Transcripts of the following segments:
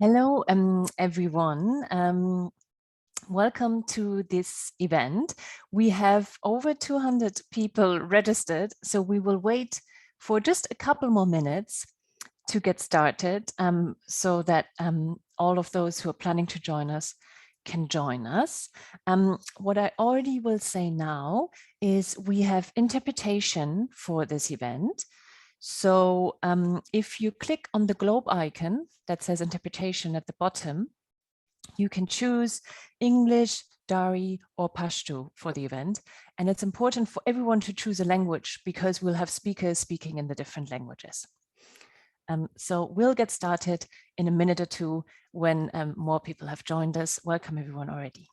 Hello, everyone. Welcome to this event. We have over 200 people registered, so we will wait for just a couple more minutes to get started so that all of those who are planning to join us can join us. What I already will say now is we have interpretation for this event. So if you click on the globe icon that says interpretation at the bottom, you can choose English, Dari, or Pashto for the event. And it's important for everyone to choose a language because we'll have speakers speaking in the different languages. So we'll get started in a minute or two when more people have joined us. Welcome everyone already.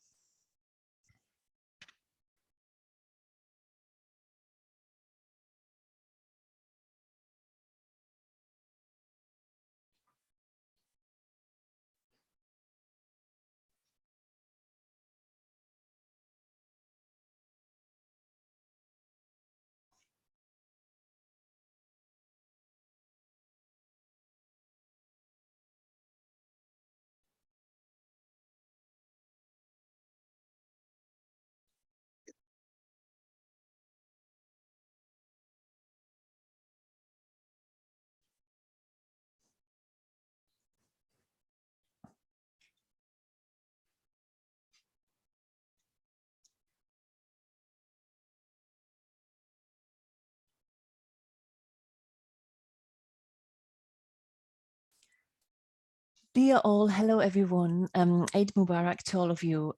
Dear all, hello everyone. Eid Mubarak to all of you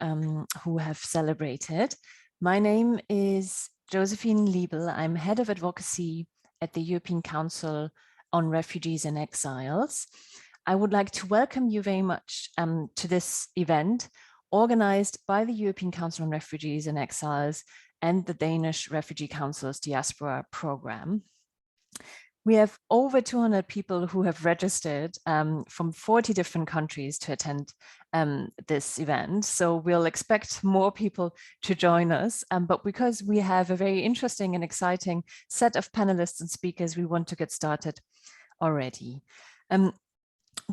who have celebrated. My name is Josephine Liebel. I'm head of advocacy at the European Council on Refugees and Exiles. I would like to welcome you very much to this event organized by the European Council on Refugees and Exiles and the Danish Refugee Council's Diaspora program. We have over 200 people who have registered from 40 different countries to attend this event. So we'll expect more people to join us. But because we have a very interesting and exciting set of panelists and speakers, we want to get started already.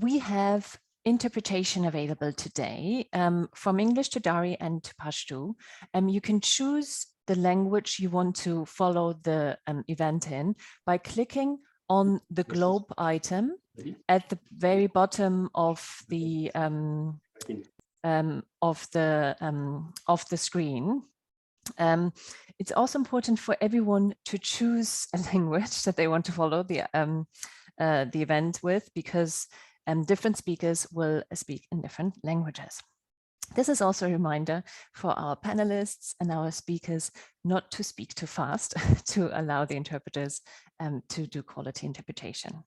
We have interpretation available today from English to Dari and to Pashto. You can choose the language you want to follow the event in by clicking on the globe item at the very bottom of the screen. It's also important for everyone to choose a language that they want to follow the event with, because different speakers will speak in different languages. This is also a reminder for our panelists and our speakers not to speak too fast to allow the interpreters to do quality interpretation.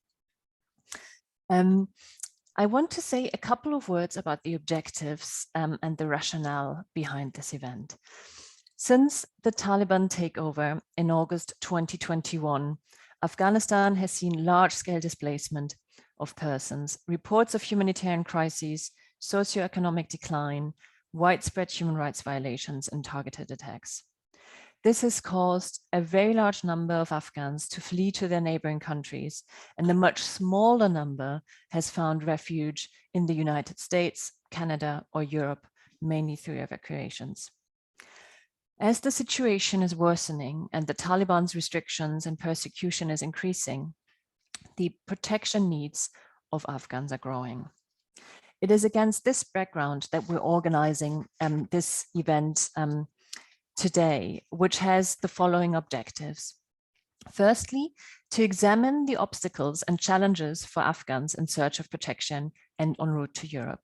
I want to say a couple of words about the objectives and the rationale behind this event. Since the Taliban takeover in August 2021, Afghanistan has seen large-scale displacement of persons, reports of humanitarian crises, socioeconomic decline, widespread human rights violations, and targeted attacks. This has caused a very large number of Afghans to flee to their neighboring countries, and a much smaller number has found refuge in the United States, Canada, or Europe, mainly through evacuations. As the situation is worsening and the Taliban's restrictions and persecution is increasing, the protection needs of Afghans are growing. It is against this background that we're organizing this event today, which has the following objectives. Firstly, to examine the obstacles and challenges for Afghans in search of protection and en route to Europe.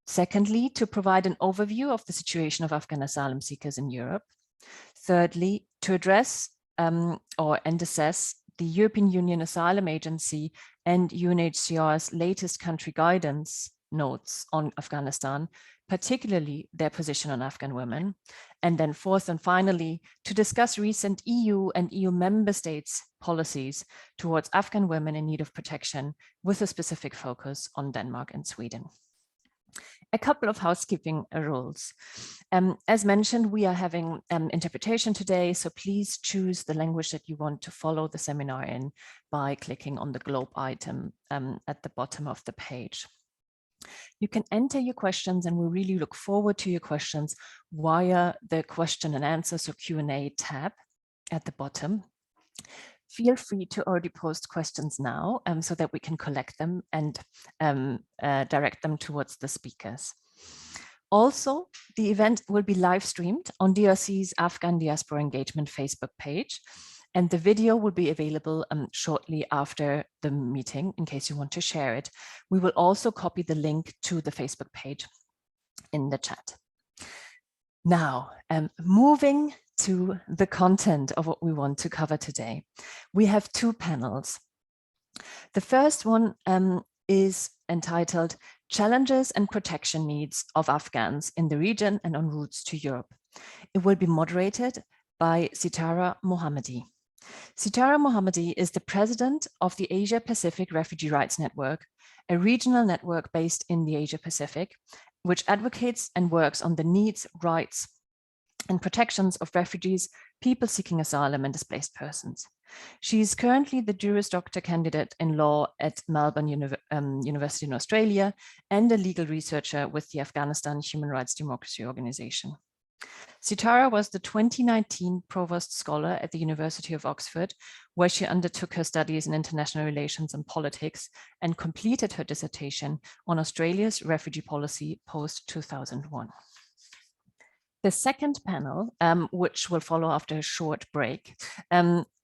Secondly, to provide an overview of the situation of Afghan asylum seekers in Europe. Thirdly, to address and assess the European Union Asylum Agency and UNHCR's latest country guidance notes on Afghanistan, particularly their position on Afghan women. And then fourth and finally, to discuss recent EU and EU member states policies towards Afghan women in need of protection, with a specific focus on Denmark and Sweden. A couple of housekeeping rules. As mentioned, we are having interpretation today, so please choose the language that you want to follow the seminar in by clicking on the globe item at the bottom of the page. You can enter your questions, and we really look forward to your questions via the question and answer, so Q&A tab at the bottom. Feel free to already post questions now so that we can collect them and direct them towards the speakers. Also, the event will be live streamed on DRC's Afghan Diaspora Engagement Facebook page, and the video will be available shortly after the meeting in case you want to share it. We will also copy the link to the Facebook page in the chat. Now, moving to the content of what we want to cover today. We have two panels. The first one is entitled Challenges and Protection Needs of Afghans in the Region and en Routes to Europe. It will be moderated by Sitara Mohammadi. Sitara Mohammadi is the president of the Asia Pacific Refugee Rights Network, a regional network based in the Asia Pacific, which advocates and works on the needs, rights, and protections of refugees, people seeking asylum, and displaced persons. She is currently the Juris Doctor candidate in law at Melbourne University in Australia and a legal researcher with the Afghanistan Human Rights Democracy Organization. Sitara was the 2019 Provost Scholar at the University of Oxford, where she undertook her studies in international relations and politics and completed her dissertation on Australia's refugee policy post-2001. The second panel, which will follow after a short break,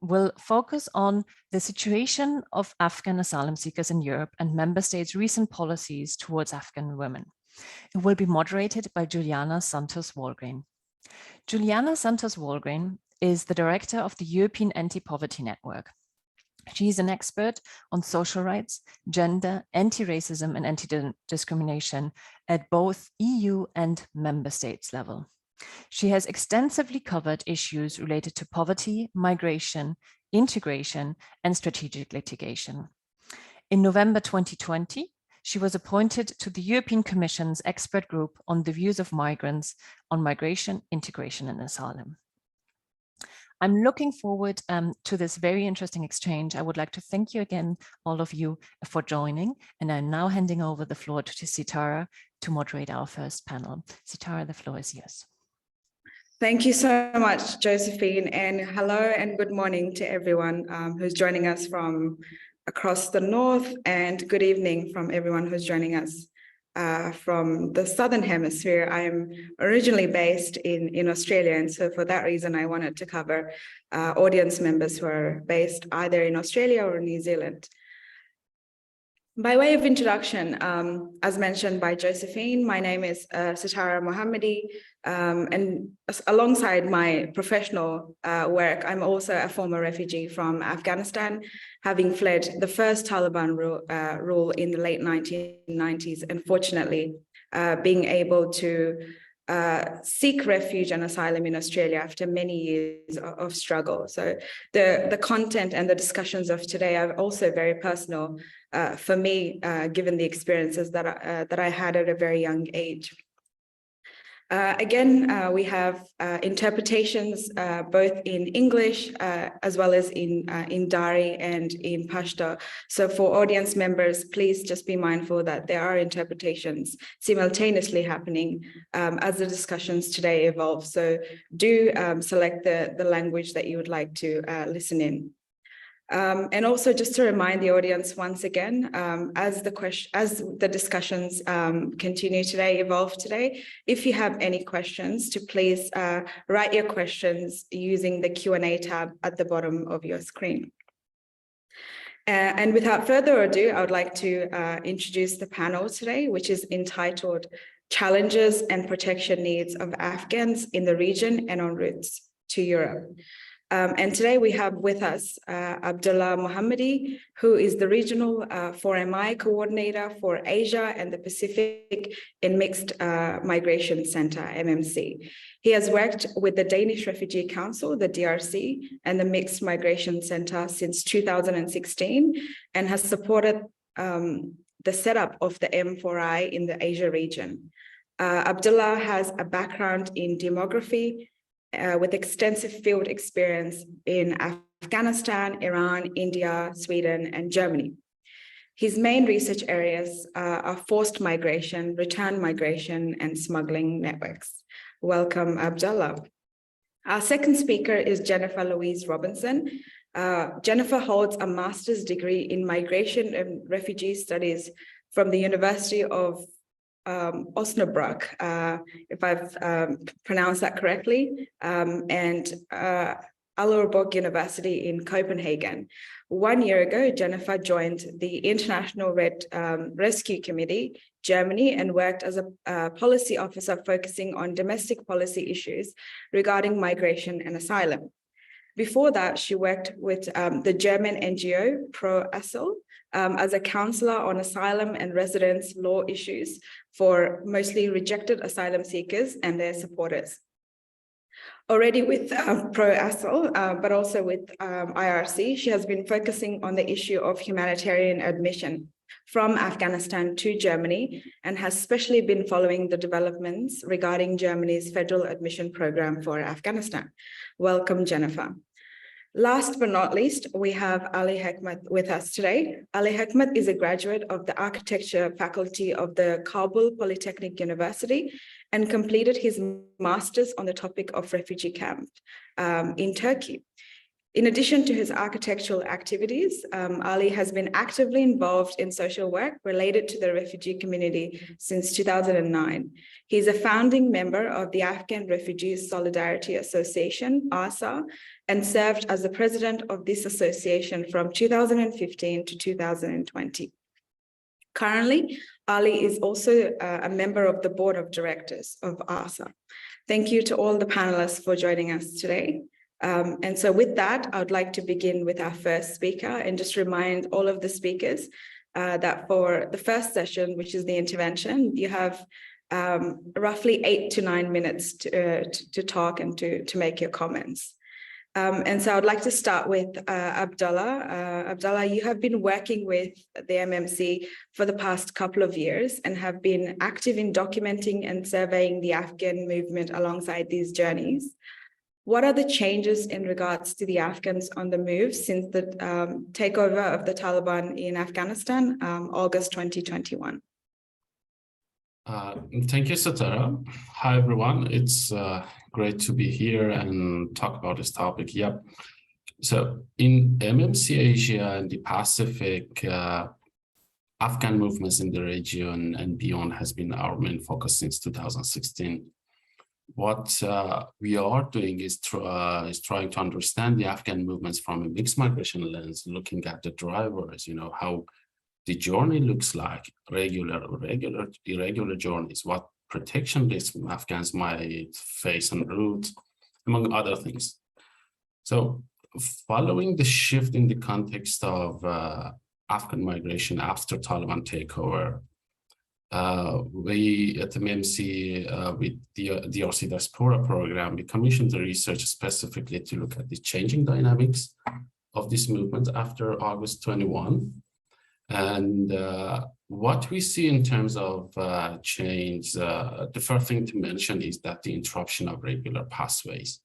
will focus on the situation of Afghan asylum seekers in Europe and member states' recent policies towards Afghan women. It will be moderated by Juliana Santos-Walgreen. Juliana Santos-Walgreen is the director of the European Anti-Poverty Network. She is an expert on social rights, gender, anti-racism, and anti-discrimination at both EU and member states level. She has extensively covered issues related to poverty, migration, integration, and strategic litigation. In November 2020, she was appointed to the European Commission's expert group on the views of migrants on migration, integration, and asylum. I'm looking forward to this very interesting exchange. I would like to thank you again, all of you, for joining. And I'm now handing over the floor to Sitara to moderate our first panel. Sitara, the floor is yours. Thank you so much, Josephine, and hello and good morning to everyone who's joining us from across the north, and good evening from everyone who's joining us from the Southern Hemisphere. I'm originally based in Australia, and so for that reason, I wanted to cover audience members who are based either in Australia or New Zealand. By way of introduction, as mentioned by Josephine, my name is Sitara Mohammadi, and alongside my professional work, I'm also a former refugee from Afghanistan, having fled the first Taliban rule in the late 1990s, and fortunately being able to seek refuge and asylum in Australia after many years of struggle. So the content and the discussions of today are also very personal for me, given the experiences that I had at a very young age. Again, we have interpretations both in English as well as in Dari and in Pashto. So for audience members, please just be mindful that there are interpretations simultaneously happening as the discussions today evolve. So do select the language that you would like to listen in. And also just to remind the audience once again, as the discussions continue today, evolve today, if you have any questions, to please write your questions using the Q&A tab at the bottom of your screen. And without further ado, I would like to introduce the panel today, which is entitled Challenges and Protection Needs of Afghans in the Region and en Routes to Europe. And today we have with us Abdullah Mohammadi, who is the Regional 4MI Coordinator for Asia and the Pacific in Mixed Migration Center, MMC. He has worked with the Danish Refugee Council, the DRC, and the Mixed Migration Center since 2016, and has supported the setup of the M4I in the Asia region. Abdullah has a background in demography, with extensive field experience in Afghanistan, Iran, India, Sweden, and Germany. His main research areas are forced migration, return migration, and smuggling networks. Welcome, Abdullah. Our second speaker is Jennifer Louise Robinson. Jennifer holds a master's degree in migration and refugee studies from the University of Osnabrück, if I've pronounced that correctly, and Aalborg University in Copenhagen. 1 year ago, Jennifer joined the International Red Rescue Committee, Germany, and worked as a policy officer focusing on domestic policy issues regarding migration and asylum. Before that, she worked with the German NGO Pro Asyl as a counselor on asylum and residence law issues for mostly rejected asylum seekers and their supporters. Already with Pro Asyl, but also with IRC, she has been focusing on the issue of humanitarian admission from Afghanistan to Germany and has especially been following the developments regarding Germany's federal admission program for Afghanistan. Welcome, Jennifer. Last but not least, we have Ali Hekmat with us today. Ali Hekmat is a graduate of the architecture faculty of the Kabul Polytechnic University and completed his master's on the topic of refugee camp in Turkey. In addition to his architectural activities, Ali has been actively involved in social work related to the refugee community since 2009. He's a founding member of the Afghan Refugees Solidarity Association, ASA, and served as the president of this association from 2015 to 2020. Currently, Ali is also a member of the board of directors of ASA. Thank you to all the panelists for joining us today. And so with that, I would like to begin with our first speaker and just remind all of the speakers that for the first session, which is the intervention, you have roughly 8 to 9 minutes to talk and to make your comments. And so I'd like to start with Abdullah. Abdullah, you have been working with the MMC for the past couple of years and have been active in documenting and surveying the Afghan movement alongside these journeys. What are the changes in regards to the Afghans on the move since the takeover of the Taliban in Afghanistan, August 2021? Thank you, Satara. Hi, everyone. It's great to be here and talk about this topic. Yep. So in MMC Asia and the Pacific, Afghan movements in the region and beyond has been our main focus since 2016. What we are doing is trying to understand the Afghan movements from a mixed migration lens, looking at the drivers, how the journey looks like, regular, irregular journeys, what protection risks Afghans might face en route, among other things. So following the shift in the context of Afghan migration after Taliban takeover, we at the MMC with the DRC Diaspora program, we commissioned the research specifically to look at the changing dynamics of this movement after August 21. And what we see in terms of change, the first thing to mention is that the interruption of regular pathways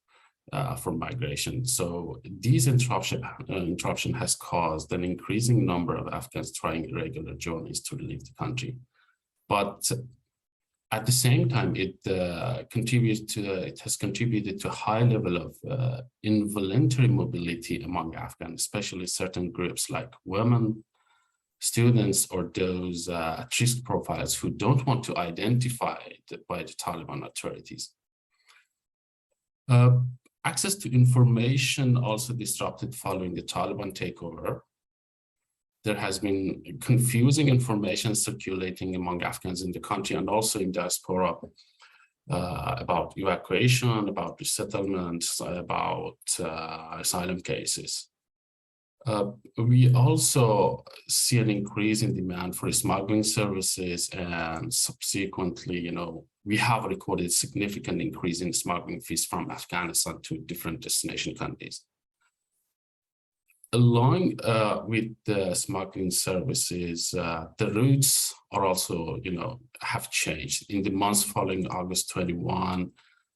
for migration. So these interruption has caused an increasing number of Afghans trying irregular journeys to leave the country. But at the same time, it has contributed to a high level of involuntary mobility among Afghans, especially certain groups like women, students, or those at risk profiles who don't want to identify by the Taliban authorities. Access to information also disrupted following the Taliban takeover. There has been confusing information circulating among Afghans in the country and also in diaspora about evacuation, about resettlement, about asylum cases. We also see an increase in demand for smuggling services, and subsequently, we have recorded significant increase in smuggling fees from Afghanistan to different destination countries. Along with the smuggling services, the routes are also, have changed. In the months following August 21,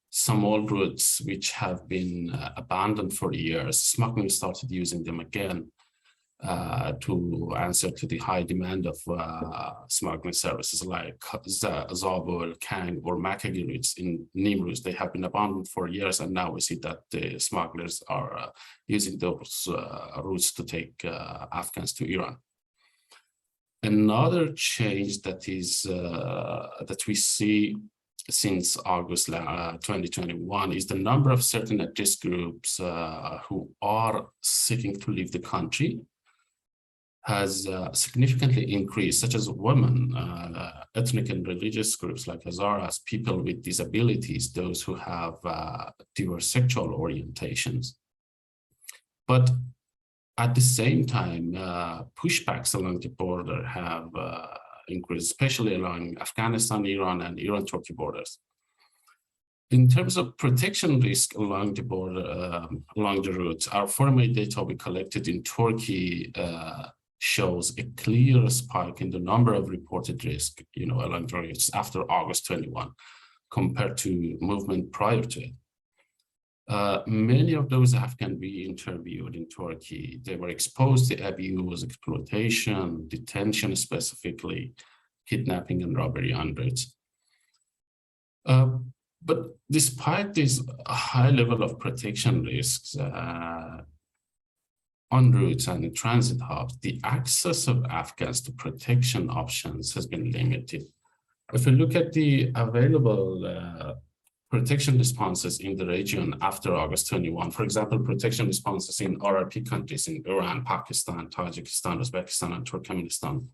some old routes which have been abandoned for years, smuggling started using them again. to answer to the high demand of smuggling services like Zabul, Kang, or Makagi routes in Nimruz. They have been abandoned for years, and now we see that the smugglers are using those routes to take Afghans to Iran. Another change that is that we see since August 2021 is the number of certain at-risk groups who are seeking to leave the country has significantly increased, such as women, ethnic and religious groups like Hazaras, people with disabilities, those who have diverse sexual orientations. But at the same time, pushbacks along the border have increased, especially along Afghanistan, Iran, and Iran-Turkey borders. In terms of protection risk along the border, along the route, our formal data we collected in Turkey shows a clear spike in the number of reported risk, along the routes after August 21, compared to movement prior to it. Many of those Afghans we interviewed in Turkey, they were exposed to abuse, exploitation, detention specifically, kidnapping and robbery on routes. But despite this high level of protection risks on routes and in transit hubs, the access of Afghans to protection options has been limited. If we look at the available protection responses in the region after August 21, for example, protection responses in RRP countries in Iran, Pakistan, Tajikistan, Uzbekistan, and Turkmenistan,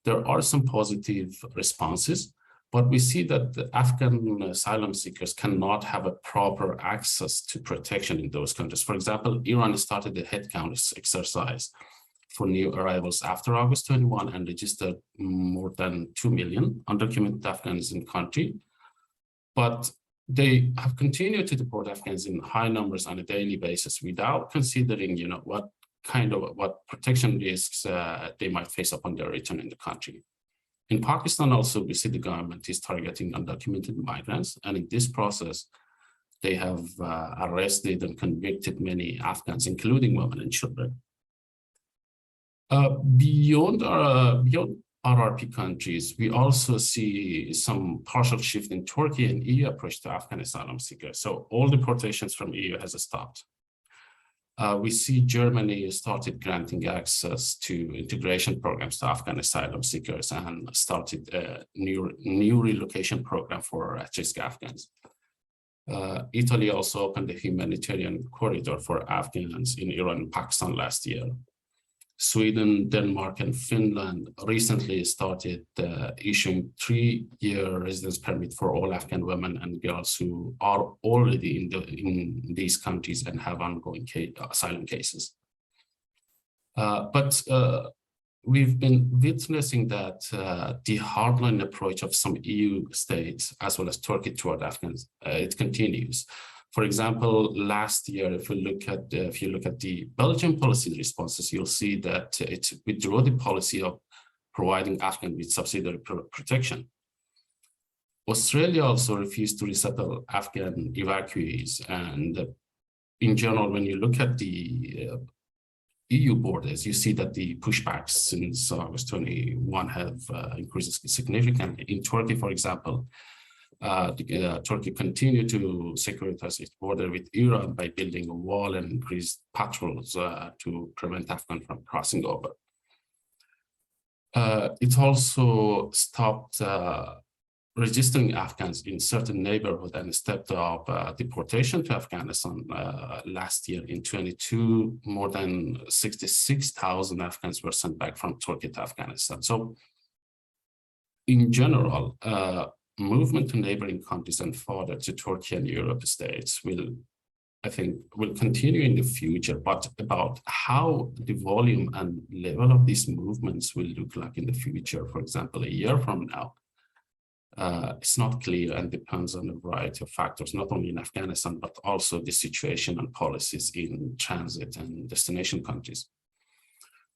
there are some positive responses, but we see that the Afghan asylum seekers cannot have a proper access to protection in those countries. For example, Iran started a headcount exercise for new arrivals after August 21 and registered more than 2 million undocumented Afghans in country. But they have continued to deport Afghans in high numbers on a daily basis without considering, what protection risks they might face upon their return in the country. In Pakistan also, we see the government is targeting undocumented migrants, and in this process, they have arrested and convicted many Afghans, including women and children. Beyond RRP countries, we also see some partial shift in Turkey and EU approach to Afghan asylum seekers. So all deportations from EU has stopped. We see Germany started granting access to integration programs to Afghan asylum seekers and started a new relocation program for at-risk Afghans. Italy also opened a humanitarian corridor for Afghans in Iran and Pakistan last year. Sweden, Denmark, and Finland recently started issuing 3-year residence permit for all Afghan women and girls who are already in these countries and have ongoing asylum cases. But we've been witnessing that the hardline approach of some EU states, as well as Turkey toward Afghans, it continues. For example, last year, if you look at the Belgian policy responses, you'll see that it withdrew the policy of providing Afghans with subsidiary protection. Australia also refused to resettle Afghan evacuees. And in general, when you look at the EU borders, you see that the pushbacks since August 21 have increased significantly. In Turkey, for example, Turkey continued to securitize its border with Iran by building a wall and increased patrols to prevent Afghans from crossing over. It also stopped registering Afghans in certain neighborhoods and stepped up deportation to Afghanistan last year. In 2022, more than 66,000 Afghans were sent back from Turkey to Afghanistan. So in general, movement to neighboring countries and further to Turkey and Europe states will continue in the future, but about how the volume and level of these movements will look like in the future, for example, a year from now, it's not clear and depends on a variety of factors, not only in Afghanistan, but also the situation and policies in transit and destination countries.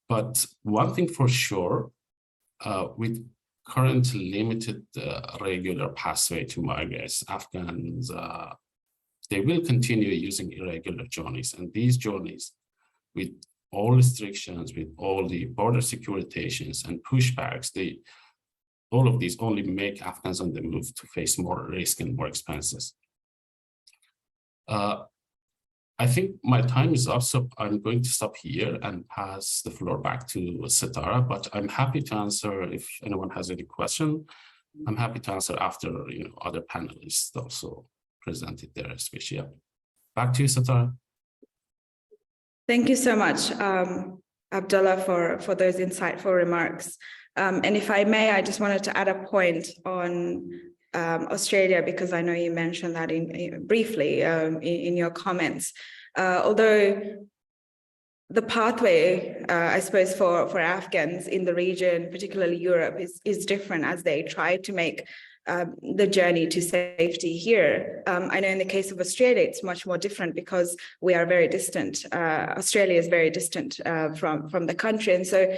But one thing for sure, with current limited regular pathway to migrants, Afghans, they will continue using irregular journeys. And these journeys with all restrictions, with all the border securitizations and pushbacks, all of these only make Afghans on the move to face more risk and more expenses. I think my time is up, so I'm going to stop here and pass the floor back to Sitara, but I'm happy to answer if anyone has any question. I'm happy to answer after other panelists also presented their speech. Yeah. Back to you, Sitara. Thank you so much, Abdullah, for those insightful remarks. And if I may, I just wanted to add a point on Australia, because I know you mentioned that briefly in your comments. Although the pathway, I suppose, for Afghans in the region, particularly Europe, is different as they try to make the journey to safety here. I know in the case of Australia, it's much more different because we are very distant. Australia is very distant from the country. And so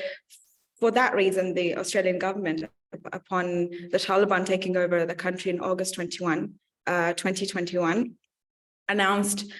for that reason, the Australian government, upon the Taliban taking over the country in August 2021, announced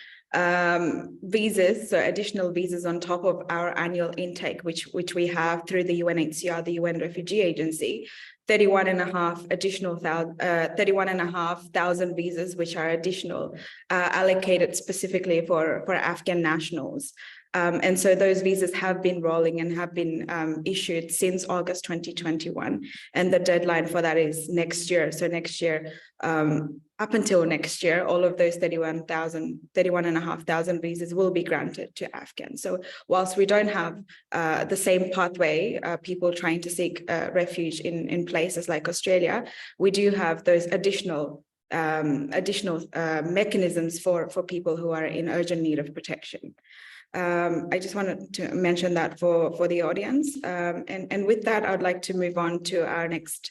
visas, so additional visas on top of our annual intake, which we have through the UNHCR, the UN Refugee Agency, 31,500 visas, which are additional, allocated specifically for Afghan nationals. And so those visas have been rolling and have been issued since August 2021. And the deadline for that is next year. So next year, up until next year, all of those 31,500 visas will be granted to Afghans. So whilst we don't have the same pathway, people trying to seek refuge in places like Australia, we do have those additional mechanisms for people who are in urgent need of protection. I just wanted to mention that for the audience. And with that, I would like to move on to our next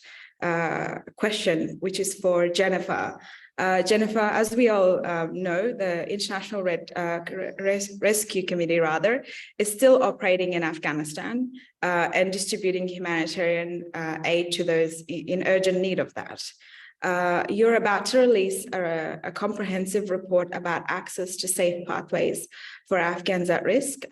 question, which is for Jennifer. Jennifer, as we all know, the International Rescue Committee, is still operating in Afghanistan and distributing humanitarian aid to those in urgent need of that. You're about to release a comprehensive report about access to safe pathways for Afghans at risk.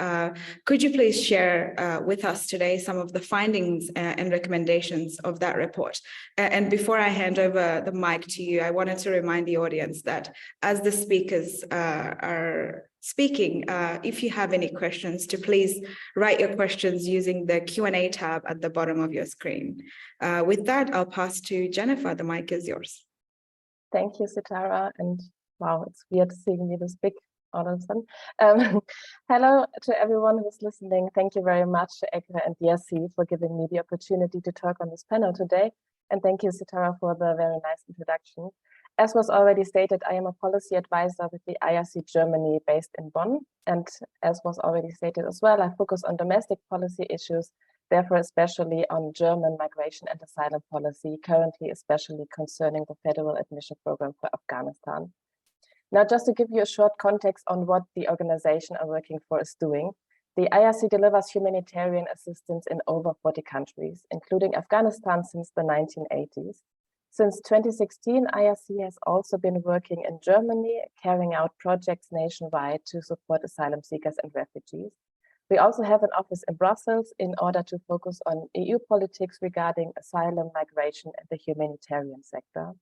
Could you please share with us today some of the findings and recommendations of that report? And before I hand over the mic to you, I wanted to remind the audience that as the speakers are speaking, if you have any questions, to please write your questions using the Q&A tab at the bottom of your screen. With that, I'll pass to Jennifer. The mic is yours. Thank you, Sitara. And wow, it's weird seeing you this big all of a sudden. Hello to everyone who's listening. Thank you very much to ECRE and DSC for giving me the opportunity to talk on this panel today. And thank you, Sitara, for the very nice introduction. As was already stated, I am a policy advisor with the IRC Germany based in Bonn. And as was already stated as well, I focus on domestic policy issues, therefore especially on German migration and asylum policy, currently especially concerning the federal admission program for Afghanistan. Now, just to give you a short context on what the organization I'm working for is doing, the IRC delivers humanitarian assistance in over 40 countries, including Afghanistan since the 1980s. Since 2016, IRC has also been working in Germany, carrying out projects nationwide to support asylum seekers and refugees. We also have an office in Brussels in order to focus on EU politics regarding asylum, migration, and the humanitarian sector.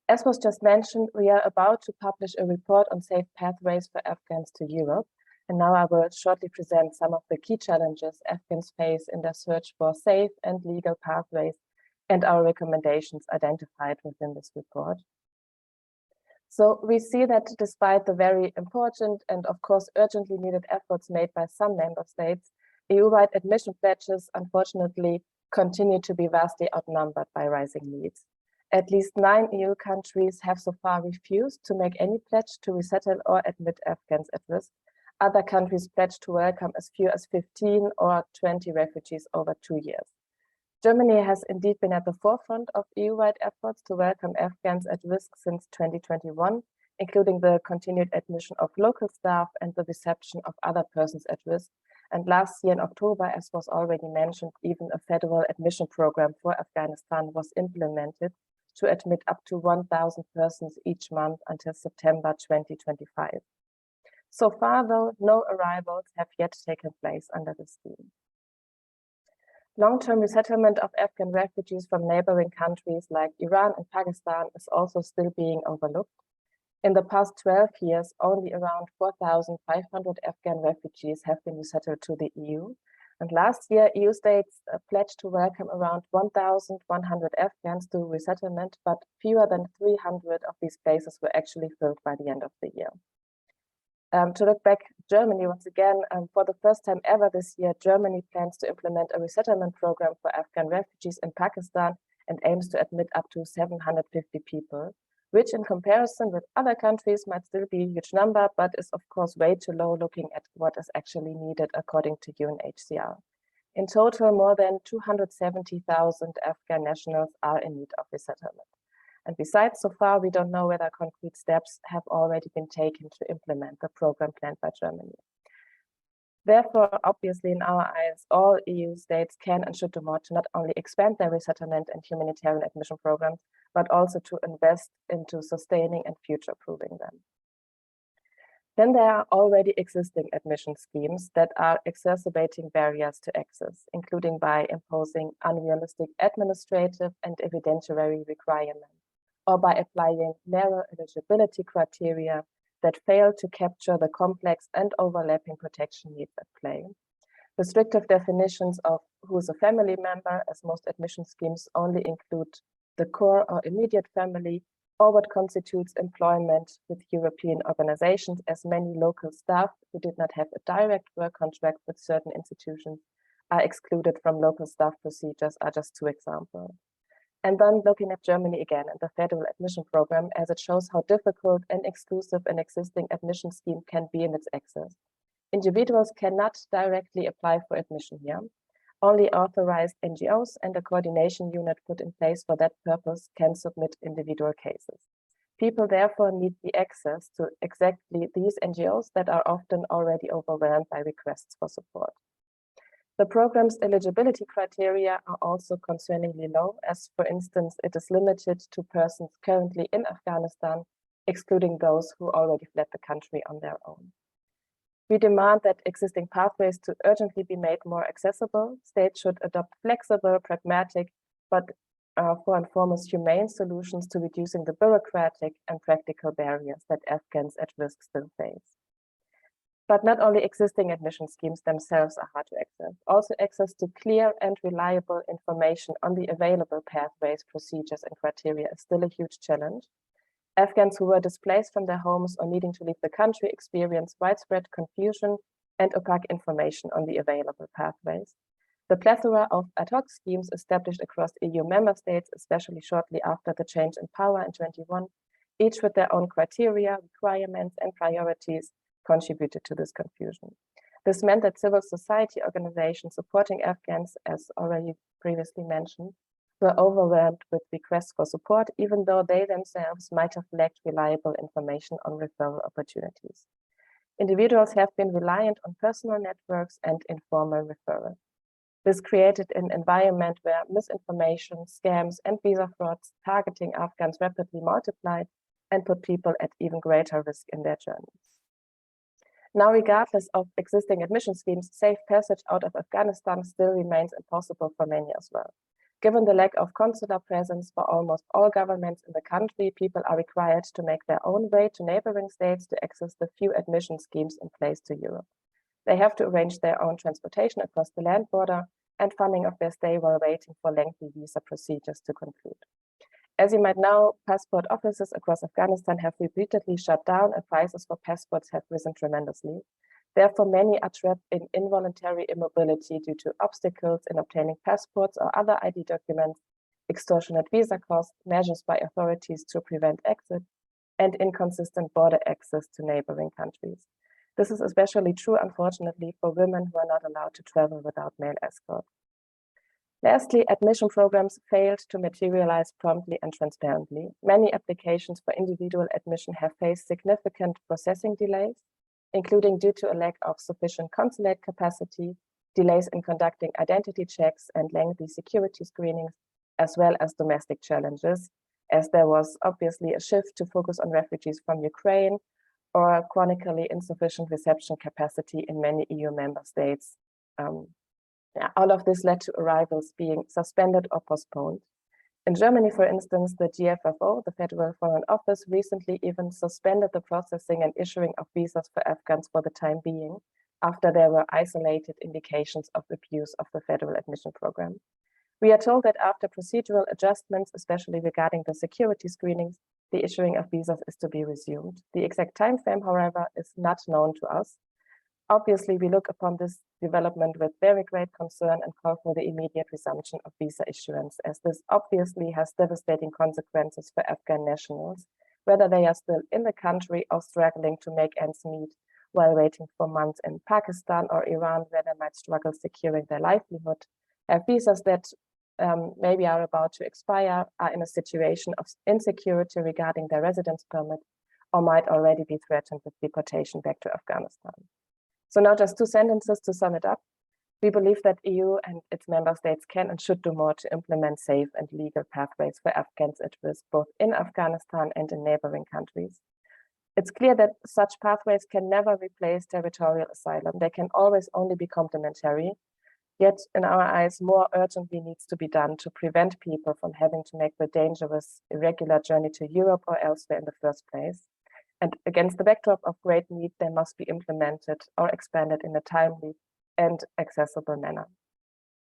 As was just mentioned, we are about to publish a report on safe pathways for Afghans to Europe. And now I will shortly present some of the key challenges Afghans face in their search for safe and legal pathways and our recommendations identified within this report. So we see that despite the very important and of course urgently needed efforts made by some member states, EU-wide admission pledges unfortunately continue to be vastly outnumbered by rising needs. At least 9 EU countries have so far refused to make any pledge to resettle or admit Afghans at risk. Other countries pledge to welcome as few as 15 or 20 refugees over 2 years. Germany has indeed been at the forefront of EU-wide efforts to welcome Afghans at risk since 2021, including the continued admission of local staff and the reception of other persons at risk. And last year in October, as was already mentioned, even a federal admission program for Afghanistan was implemented to admit up to 1,000 persons each month until September 2025. So far, though, no arrivals have yet taken place under the scheme. Long-term resettlement of Afghan refugees from neighboring countries like Iran and Pakistan is also still being overlooked. In the past 12 years, only around 4,500 Afghan refugees have been resettled to the EU. And last year, EU states pledged to welcome around 1,100 Afghans to resettlement, but fewer than 300 of these places were actually filled by the end of the year. To look back, Germany, once again, for the first time ever this year, Germany plans to implement a resettlement program for Afghan refugees in Pakistan and aims to admit up to 750 people, which in comparison with other countries might still be a huge number, but is of course way too low looking at what is actually needed according to UNHCR. In total, more than 270,000 Afghan nationals are in need of resettlement. And besides, so far, we don't know whether concrete steps have already been taken to implement the program planned by Germany. Therefore, obviously, in our eyes, all EU states can and should do more to not only expand their resettlement and humanitarian admission programs, but also to invest into sustaining and future-proofing them. Then there are already existing admission schemes that are exacerbating barriers to access, including by imposing unrealistic administrative and evidentiary requirements, or by applying narrow eligibility criteria that fail to capture the complex and overlapping protection needs at play. Restrictive definitions of who is a family member, as most admission schemes only include the core or immediate family, or what constitutes employment with European organizations, as many local staff who did not have a direct work contract with certain institutions are excluded from local staff procedures, are just two examples. And then looking at Germany again and the federal admission program, as it shows how difficult and exclusive an existing admission scheme can be in its access. Individuals cannot directly apply for admission here. Only authorized NGOs and a coordination unit put in place for that purpose can submit individual cases. People therefore need the access to exactly these NGOs that are often already overwhelmed by requests for support. The program's eligibility criteria are also concerningly low, as for instance, it is limited to persons currently in Afghanistan, excluding those who already fled the country on their own. We demand that existing pathways to urgently be made more accessible. States should adopt flexible, pragmatic, but for and foremost humane solutions to reducing the bureaucratic and practical barriers that Afghans at risk still face. But not only existing admission schemes themselves are hard to access, also access to clear and reliable information on the available pathways, procedures, and criteria is still a huge challenge. Afghans who were displaced from their homes or needing to leave the country experience widespread confusion and opaque information on the available pathways. The plethora of ad hoc schemes established across EU member states, especially shortly after the change in power in 2021, each with their own criteria, requirements, and priorities, contributed to this confusion. This meant that civil society organizations supporting Afghans, as already previously mentioned, were overwhelmed with requests for support, even though they themselves might have lacked reliable information on referral opportunities. Individuals have been reliant on personal networks and informal referral. This created an environment where misinformation, scams, and visa frauds targeting Afghans rapidly multiplied and put people at even greater risk in their journeys. Now, regardless of existing admission schemes, safe passage out of Afghanistan still remains impossible for many as well. Given the lack of consular presence for almost all governments in the country, people are required to make their own way to neighboring states to access the few admission schemes in place to Europe. They have to arrange their own transportation across the land border and funding of their stay while waiting for lengthy visa procedures to conclude. As you might know, passport offices across Afghanistan have repeatedly shut down and prices for passports have risen tremendously. Therefore, many are trapped in involuntary immobility due to obstacles in obtaining passports or other ID documents, extortionate visa costs, measures by authorities to prevent exit, and inconsistent border access to neighboring countries. This is especially true, unfortunately, for women who are not allowed to travel without male escort. Lastly, admission programs failed to materialize promptly and transparently. Many applications for individual admission have faced significant processing delays, including due to a lack of sufficient consulate capacity, delays in conducting identity checks and lengthy security screenings, as well as domestic challenges, as there was obviously a shift to focus on refugees from Ukraine, or chronically insufficient reception capacity in many EU member states. All of this led to arrivals being suspended or postponed. In Germany, for instance, the GFFO, the Federal Foreign Office, recently even suspended the processing and issuing of visas for Afghans for the time being, after there were isolated indications of abuse of the federal admission program. We are told that after procedural adjustments, especially regarding the security screenings, the issuing of visas is to be resumed. The exact time frame, however, is not known to us. Obviously, we look upon this development with very great concern and call for the immediate resumption of visa issuance, as this obviously has devastating consequences for Afghan nationals, whether they are still in the country or struggling to make ends meet while waiting for months in Pakistan or Iran, where they might struggle securing their livelihood, have visas that maybe are about to expire, are in a situation of insecurity regarding their residence permit, or might already be threatened with deportation back to Afghanistan. So now just 2 sentences to sum it up. We believe that EU and its member states can and should do more to implement safe and legal pathways for Afghans at risk, both in Afghanistan and in neighboring countries. It's clear that such pathways can never replace territorial asylum. They can always only be complementary. Yet, in our eyes, more urgently needs to be done to prevent people from having to make the dangerous, irregular journey to Europe or elsewhere in the first place. And against the backdrop of great need, they must be implemented or expanded in a timely and accessible manner.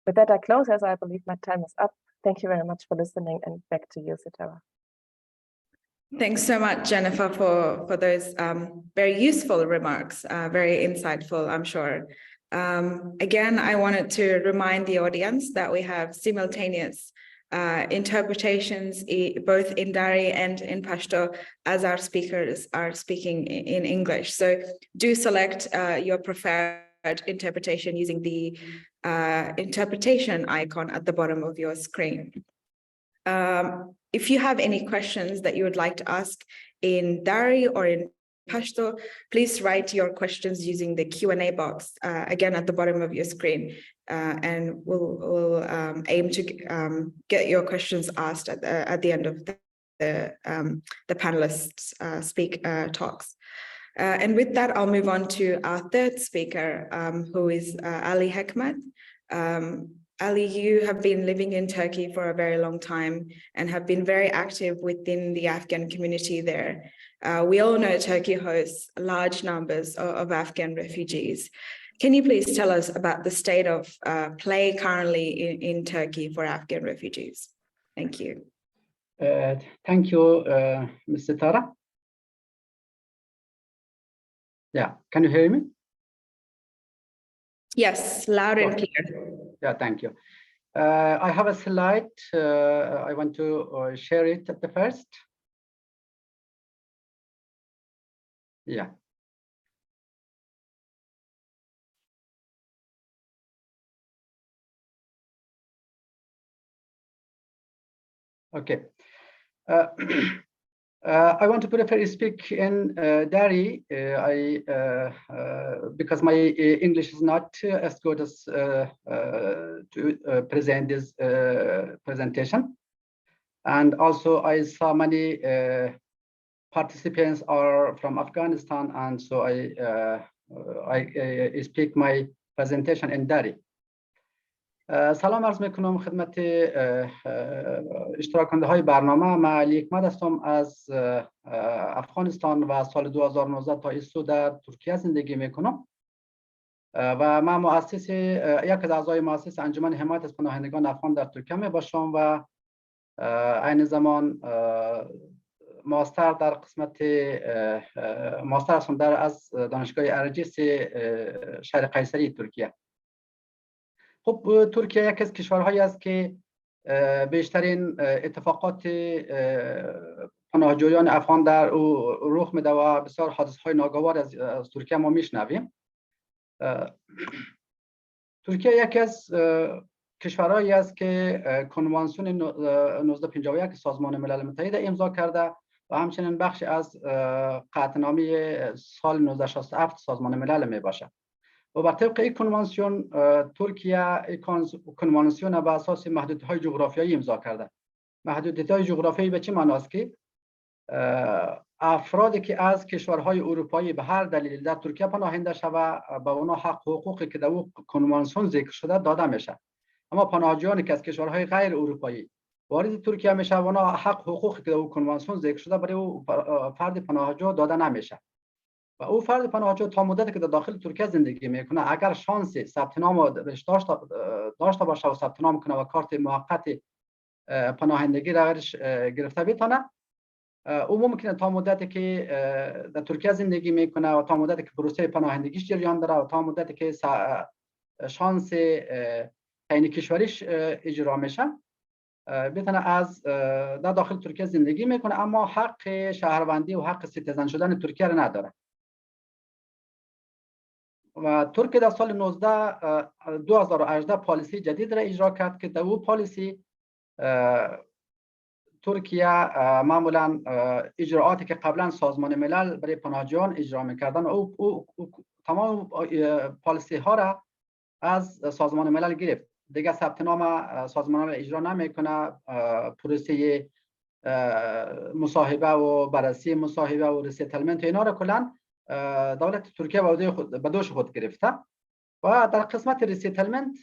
With that, I close, as I believe my time is up. Thank you very much for listening, and back to you, Sitara. Thanks so much, Jennifer, for those very useful remarks, very insightful, I'm sure. Again, I wanted to remind the audience that we have simultaneous interpretations both in Dari and in Pashto as our speakers are speaking in English. So do select your preferred interpretation using the interpretation icon at the bottom of your screen. If you have any questions that you would like to ask in Dari or in Pashto, please write your questions using the Q&A box, again, at the bottom of your screen, and we'll aim to get your questions asked at the end of the panelists' talks. And with that, I'll move on to our third speaker, who is Ali Hekmat. Ali, you have been living in Turkey for a very long time and have been very active within the Afghan community there. We all know Turkey hosts large numbers of Afghan refugees. Can you please tell us about the state of play currently in Turkey for Afghan refugees? Thank you. Thank you, Ms. Tara. Yeah, can you hear me? Yes, loud and clear. Yeah, thank you. I have a slide. I want to share it at the first. Yeah. Okay. I want to prefer speak in Dari. Because my English is not as good as to present this presentation, and also I saw many participants are from Afghanistan, and so I speak my presentation in Dari. سلام عرض میکنم خدمت اشتراکنده های برنامه. من علی حکمت هستم از افغانستان و سال 2019 تا ایسو در ترکیه زندگی میکنم و من مؤسس یک از اعضای مؤسس انجمن حمایت از پناهندگان افغان در ترکیه می باشم و عین زمان ماستر در قسمت ماستر هستم در از دانشگاه ارجیس شهر قیصری ترکیه. خب ترکیه یکی از کشورهایی است که بیشترین اتفاقات پناهجویان افغان در او رخ میده و بسیار حادثه‌های ناگوار از ترکیه ما میشنویم. ترکیه یکی از کشورهایی است که کنوانسیون 1951 سازمان ملل متحد امضا کرده و همچنین بخشی از قطعنامه سال 1967 سازمان ملل می باشد. و بر طبق این کنوانسیون ترکیه کنوانسیون بر اساس محدودیت‌های جغرافیایی امضا کرده. محدودیت‌های جغرافیایی به چه معنی است که افرادی که از کشورهای اروپایی به هر دلیل در ترکیه پناهنده شود به اونا حق حقوقی که در او کنوانسیون ذکر شده داده میشه. اما پناهجویانی که از کشورهای غیر اروپایی وارد ترکیه میشه و اونا حق حقوقی که در او کنوانسیون ذکر شده برای او فرد پناهجو داده نمیشه. و او فرد پناهجو تا مدتی که در داخل ترکیه زندگی میکنه اگر شانس ثبت نام داشته باشه و ثبت نام کنه و کارت موقت پناهندگی را گرفته بتونه، او ممکنه تا مدتی که در ترکیه زندگی میکنه و تا مدتی که پروسه پناهندگیش جریان داره و تا مدتی که شانس تعیین کشوریش اجرا میشه بتونه از در داخل ترکیه زندگی میکنه، اما حق شهروندی و حق سیتیزن شدن ترکیه را نداره. و ترکیه در سال 2018 پالیسی جدید را اجرا کرد که در او پالیسی ترکیه معمولا اجراعاتی که قبلا سازمان ملل برای پناهجویان اجرا میکردن او تمام پالیسی ها را از سازمان ملل گرفت. دیگه ثبت نام سازمان ملل اجرا نمیکنه، پروسه مصاحبه و بررسی مصاحبه و ریسیتلمنت اینا را کلا دولت ترکیه به دوش خود گرفته. و در قسمت ریسیتلمنت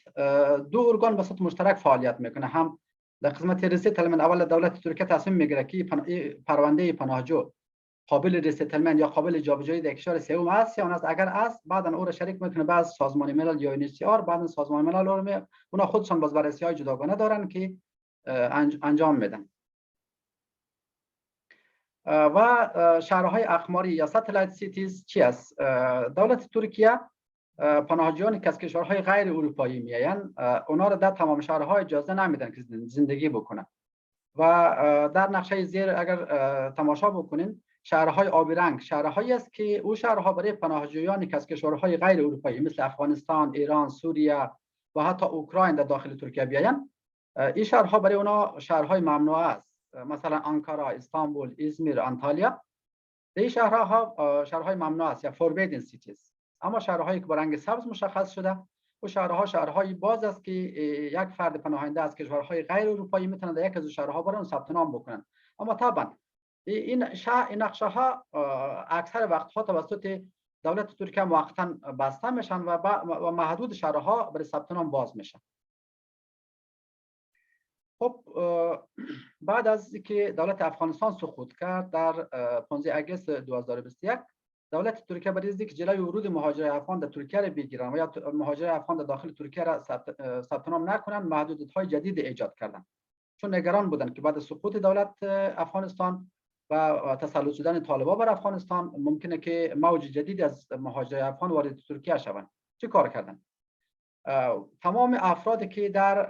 دو ارگان به صورت مشترک فعالیت میکنه. هم در قسمت ریسیتلمنت اول دولت ترکیه تصمیم میگیره که پرونده پناهجو قابل ریسیتلمنت یا قابل جابجایی در کشور سوم است یا نه، اگر است بعدا او را شریک میکنه بعد سازمان ملل یا UNHCR. بعد سازمان ملل اونا خودشان باز بررسی های جداگانه دارن که انجام میدن. و شهرهای اقماری یا ساتلایت سیتیز چی است؟ دولت ترکیه پناهجویانی که از کشورهای غیر اروپایی میایند اونا را در تمام شهرها اجازه نمیدن که زندگی بکنن. و در نقشه زیر اگر تماشا بکنین شهرهای آبی رنگ شهرهایی است که او شهرها برای پناهجویانی که از کشورهای غیر اروپایی مثل افغانستان، ایران، سوریه و حتی اوکراین در داخل ترکیه بیایند، این شهرها برای اونا شهرهای ممنوع است. مثلا آنکارا، استانبول، ازمیر، انتالیا، این شهرهای ممنوع است یا forbidden cities. اما شهرهایی که با رنگ سبز مشخص شده و شهرهای باز است که یک فرد پناهنده از کشورهای غیر اروپایی میتونه در یک از شهرها برن ثبت نام بکنن. اما طبعا این نقشه ها اکثر وقتها توسط دولت ترکیه موقتا بسته میشن و محدود شهرها برای ثبت نام باز میشن. خب بعد از اینکه دولت افغانستان سقوط کرد در 15 اگست 2021 دولت ترکیه برای اینکه جلوی ورود مهاجرای افغان در ترکیه را بگیرن و یا مهاجرای افغان در داخل ترکیه را ثبت نام نکنن محدودیت‌های جدید ایجاد کردن، چون نگران بودند که بعد سقوط دولت افغانستان و تسلط شدن طالبان بر افغانستان ممکنه که موج جدیدی از مهاجرای افغان وارد ترکیه شوند. چه کار کردن؟ تمام افرادی که در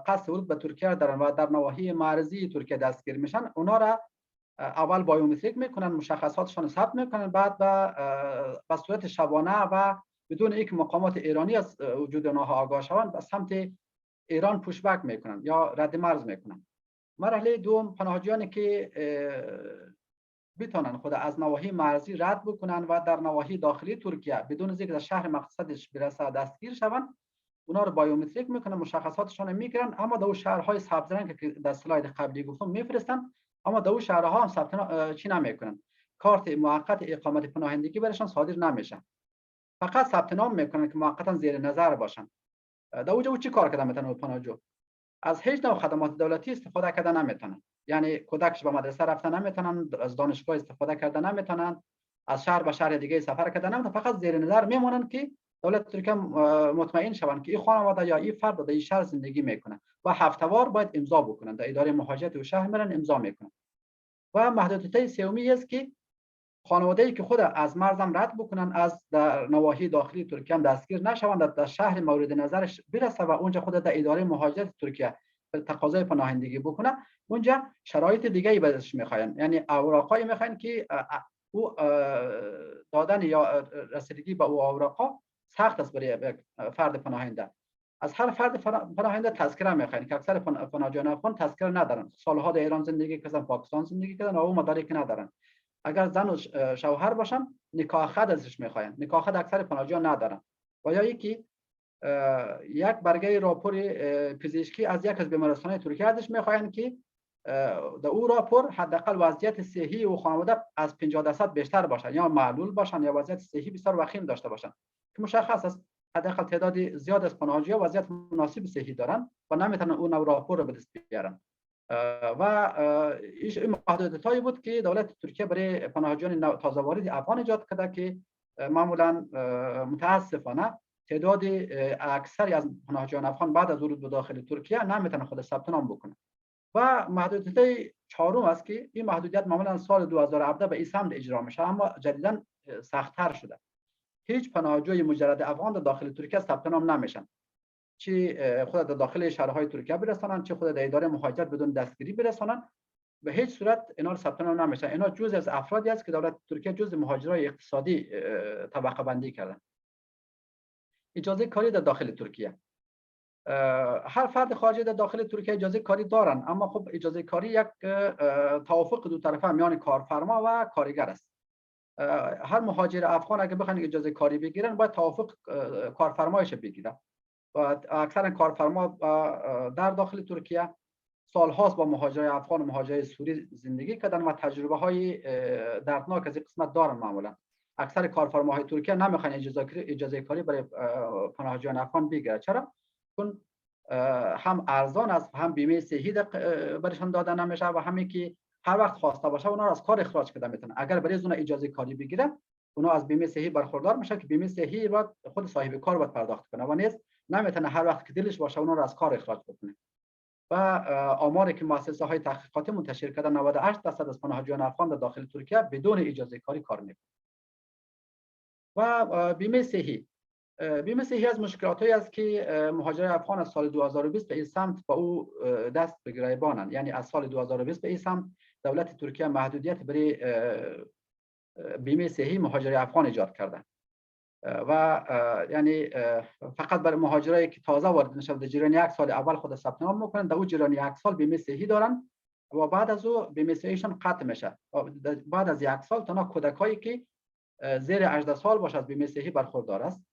قصد ورود به ترکیه دارن و در نواحی مرزی ترکیه دستگیر میشن اونا را اول بایومتریک میکنن، مشخصاتشان ثبت میکنن، بعد به صورت شبانه و بدون اینکه مقامات ایرانی از وجود اونها آگاه شوند به سمت ایران پوشبک میکنن یا رد مرز میکنن. مرحله دوم پناهجویانی که بتونن خود از نواحی مرزی رد بکنن و در نواحی داخلی ترکیه بدون ذکر در شهر مقصدش برسه دستگیر شوند، اونا رو بایومتریک میکنن، مشخصاتشون میگیرن، اما در شهرهای سبز رنگ که در اسلاید قبلی گفتم میفرستن، اما در شهرها هم ثبت چی نمیکنن، کارت موقت اقامت پناهندگی برشان صادر نمیشه، فقط ثبت نام میکنن که موقتا زیر نظر باشن. در اونجا چی کار کردن میتونن؟ پناهجو از هیچ نوع خدمات دولتی استفاده کردن نمیتونن، یعنی کودکش به مدرسه رفتن نمیتونن، از دانشگاه استفاده کردن نمیتونن، از شهر به شهر دیگه سفر کردن نمیتونن، فقط زیر نظر میمونن که دولت ترکیه مطمئن شوند که این خانواده یا این فرد در این شهر زندگی میکنه و هفته‌وار باید امضا بکنن، در اداره مهاجرت و شهر میرن امضا میکنن. و محدودیت سومی است که خانواده‌ای که خود از مرزم رد بکنن، از در نواحی داخلی ترکیه هم دستگیر نشوند، در شهر مورد نظرش برسه و اونجا خود در اداره مهاجرت ترکیه تقاضای پناهندگی بکنه، اونجا شرایط دیگه‌ای بهش میخواین، یعنی اوراقایی میخواین که او دادن یا رسیدگی به او اوراقا سخت است برای فرد پناهنده. از هر فرد پناهنده تذکره میخواین که اکثر پناهجویان افغان تذکره ندارن، سالها در ایران زندگی کردن، پاکستان زندگی کردن و او مدارک ندارن. اگر زن و شوهر باشن نکاح خط ازش میخواین، نکاح خط اکثر پناهجویان ندارن. و یا یکی یک برگه راپور پزشکی از یک از بیمارستان‌های ترکیه ازش میخواین که در او راپور حداقل وضعیت صحی و خانواده از 50% بیشتر باشن، یا معلول باشن یا وضعیت صحی بسیار وخیم داشته باشن که مشخص است حداقل تعداد زیاد از پناهجویان وضعیت مناسب صحی دارن و نمیتونن اون نوع راپور رو به دست بیارن. و این محدودیتایی بود که دولت ترکیه برای پناهجویان تازه وارد افغان ایجاد کرده که معمولا متاسفانه تعداد اکثری از پناهجویان افغان بعد از ورود به داخل ترکیه نمیتونن خود ثبت نام بکنن. و محدودیت چهارم است که این محدودیت معمولا سال 2017 به این سمت اجرا میشه، اما جدیدا سخت‌تر شده. هیچ پناهجوی مجرد افغان در داخل ترکیه ثبت نام نمیشن، چه خود در داخل شهرهای ترکیه برسانن چه خود در اداره مهاجرت بدون دستگیری برسانن، به هیچ صورت اینا ثبت نام نمیشن. اینا جزء از افرادی است که دولت ترکیه جزء مهاجرای اقتصادی طبقه بندی کردن. اجازه کاری در داخل ترکیه، هر فرد خارجی در داخل ترکیه اجازه کاری دارن، اما خب اجازه کاری یک توافق دو طرفه میان کارفرما و کارگر است. هر مهاجر افغان اگه بخوان اجازه کاری بگیرن باید توافق کارفرمایش بگیرن و اکثرا کارفرما در داخل ترکیه سالهاست با مهاجرای افغان و مهاجرای سوری زندگی کردن و تجربه های دردناک از این قسمت دارن. معمولا اکثر کارفرماهای ترکیه نمیخوان اجازه کاری برای پناهجویان افغان بگیرن. چرا؟ چون هم ارزان است، هم بیمه صحی برشان داده نمیشه و همین که هر وقت خواسته باشه اونا رو از کار اخراج کرده میتونن. اگر برای اون اجازه کاری بگیره اونا از بیمه صحی برخوردار میشه که بیمه صحی رو خود صاحب کار باید پرداخت کنه و نیز نمیتونه هر وقت که دلش باشه اونا رو از کار اخراج بکنه. و آماری که مؤسسه های تحقیقاتی منتشر کردن 98% از پناهجویان افغان در داخل ترکیه بدون اجازه کاری کار میکنن. و بیمه صحی، بیمه صحی از مشکلاتی است که مهاجرای افغان از سال 2020 به این سمت با او دست به گریبانند. یعنی از سال 2020 به این سمت دولت ترکیه محدودیت برای بیمه صحی مهاجرای افغان ایجاد کرده و یعنی فقط برای مهاجرایی که تازه وارد میشن در جریان یک سال اول خود ثبت نام میکنن، در اون جریان یک سال بیمه صحی دارن و بعد از او بیمه صحیشون قطع میشه. بعد از یک سال تنها کودکایی که زیر 18 سال باشه از بیمه صحی برخوردار است.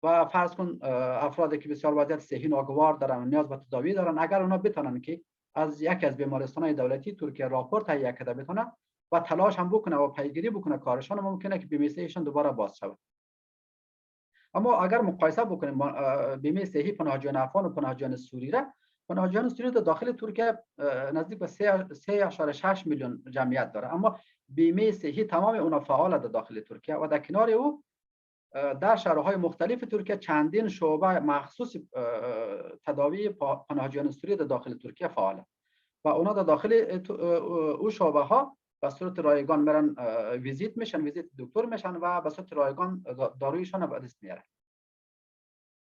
و فرض کن افرادی که بسیار وضعیت صحی ناگوار دارن و نیاز به تداوی دارن، اگر اونا بتونن که از یکی از بیمارستان‌های دولتی ترکیه راپورت تهیه کرده بتونن و تلاش هم بکنه و پیگیری بکنه کارشون، ممکنه که بیمه صحیشون دوباره باز شود. اما اگر مقایسه بکنیم بیمه صحی پناهجویان افغان و پناهجویان سوری را، پناهجویان سوری در داخل ترکیه نزدیک به 3.6 میلیون جمعیت داره، اما بیمه صحی تمام اونا فعال در داخل ترکیه و در کنار او در شهرهای مختلف ترکیه چندین شعبه مخصوص تداوی پناهجویان سوری در داخل ترکیه فعاله و اونا در داخل او شعبه ها به صورت رایگان میرن ویزیت دکتر میشن و به صورت رایگان دارویشون به دست میارن.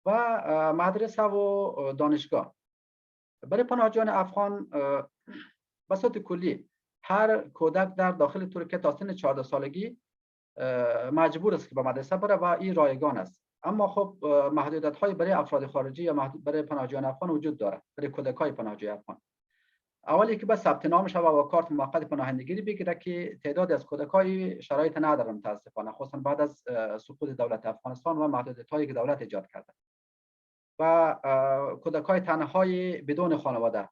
و مدرسه و دانشگاه برای پناهجویان افغان به صورت کلی هر کودک در داخل ترکیه تا سن 14 سالگی مجبور است که به مدرسه بره و این رایگان است. اما خب محدودیت های برای افراد خارجی یا برای پناهجویان افغان وجود داره. برای کودکای پناهجوی افغان اولی که به ثبت نام شود و کارت موقت پناهندگی بگیره که تعدادی از کودکای شرایط ندارن متاسفانه، خصوصا بعد از سقوط دولت افغانستان و محدودیت هایی که دولت ایجاد کرده. و کودکای تنهای بدون خانواده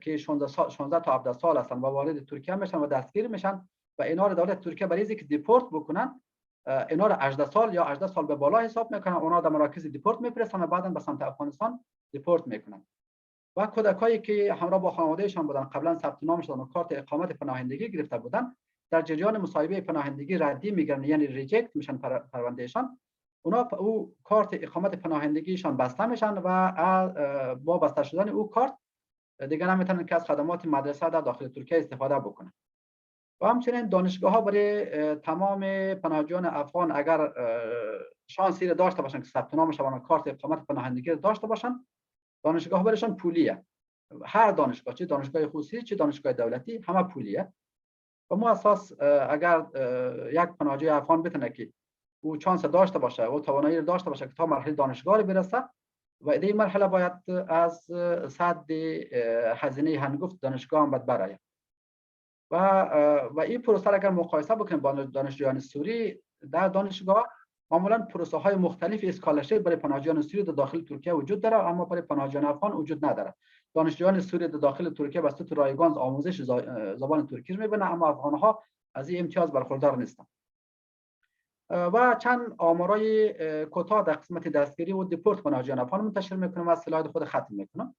که 16 تا 17 سال هستن و وارد ترکیه میشن و دستگیر میشن و اینا رو دولت ترکیه برای اینکه دیپورت بکنن اینا رو 18 سال یا 18 سال به بالا حساب میکنن، اونا در مراکز دیپورت میفرستن و بعدا به سمت افغانستان دیپورت میکنن. و کودکایی که همراه با خانوادهشان بودن قبلا ثبت نام شدن و کارت اقامت پناهندگی گرفته بودن در جریان مصاحبه پناهندگی ردی میگیرن، یعنی ریجکت میشن پروندهشان، اونا او کارت اقامت پناهندگیشان بسته میشن و با بسته شدن او کارت دیگه نمیتونن که از خدمات مدرسه در داخل ترکیه استفاده بکنن. و همچنین دانشگاه ها برای تمام پناهجویان افغان اگر شانسی را داشته باشن که ثبت نام شون و کارت اقامت پناهندگی داشته باشن، دانشگاه برشان پولیه. هر دانشگاه، چه دانشگاه خصوصی چه دانشگاه دولتی، همه پولیه. و ما اساس اگر یک پناهجوی افغان بتونه که او چانس داشته باشه و توانایی داشته باشه که تا مرحله دانشگاه برسه و این مرحله باید از صد هزینه هنگفت دانشگاه هم باید برآید. و این پروسه اگر مقایسه بکنیم با دانشجویان سوری در دانشگاه، معمولا پروسه های مختلف اسکالرشیپ برای پناهجویان سوری در داخل ترکیه وجود داره، اما برای پناهجویان افغان وجود نداره. دانشجویان سوری در داخل ترکیه به صورت رایگان آموزش زبان ترکی میبینن، اما افغانها از این امتیاز برخوردار نیستند. و چند آمارای کوتاه در قسمت دستگیری و دیپورت مهاجران افغان منتشر میکنم و از سلاید خود ختم میکنم.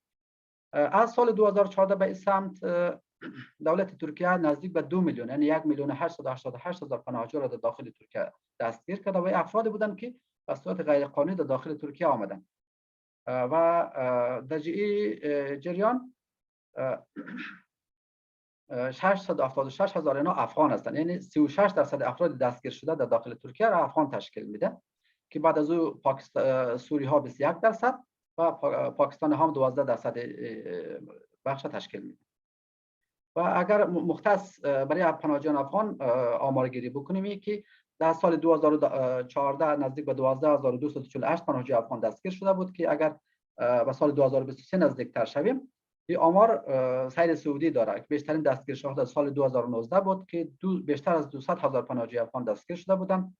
از سال 2014 به این سمت دولت ترکیه نزدیک به 2 میلیون، یعنی 1,888,000 پناهجو را در داخل ترکیه دستگیر کرده و افرادی بودند که به صورت غیر قانونی در داخل ترکیه آمدند و در جریان 676,000 اینا افغان هستند، یعنی 36% افراد دستگیر شده در داخل ترکیه را افغان تشکیل میده که بعد از او سوری ها 21% و پاکستان هم 12% بخش تشکیل میده. و اگر مختص برای پناهجویان افغان آمارگیری بکنیم که در سال 2014 نزدیک به 12,248 پناهجوی افغان دستگیر شده بود که اگر به سال 2023 نزدیکتر شویم، این آمار سیر سعودی داره که بیشترین دستگیر شده در سال 2019 بود که بیشتر از 200,000 پناهجوی افغان دستگیر شده بودند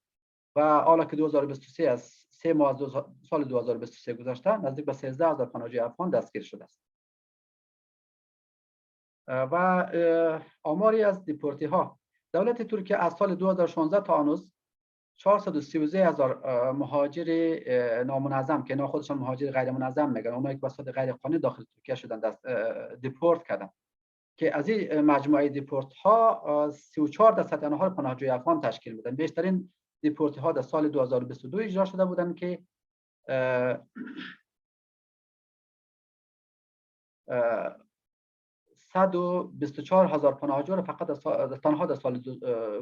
و حالا که 2023 از 3 ماه از سال 2023 گذشته نزدیک به 13,000 پناهجوی افغان دستگیر شده است. و آماری از دیپورتی ها، دولت ترکیه از سال 2016 تا هنوز 433,000 مهاجر نامنظم که اینا خودشون مهاجر غیر منظم میگن، اونایی که به صورت غیر قانونی داخل ترکیه شدن دیپورت کردن، که از این مجموعه دیپورت ها 34% آنها رو پناهجوی افغان تشکیل میدن. بیشترین دیپورت ها در سال 2022 اجرا شده بودن که 124,000 پناهجو فقط تنها در سال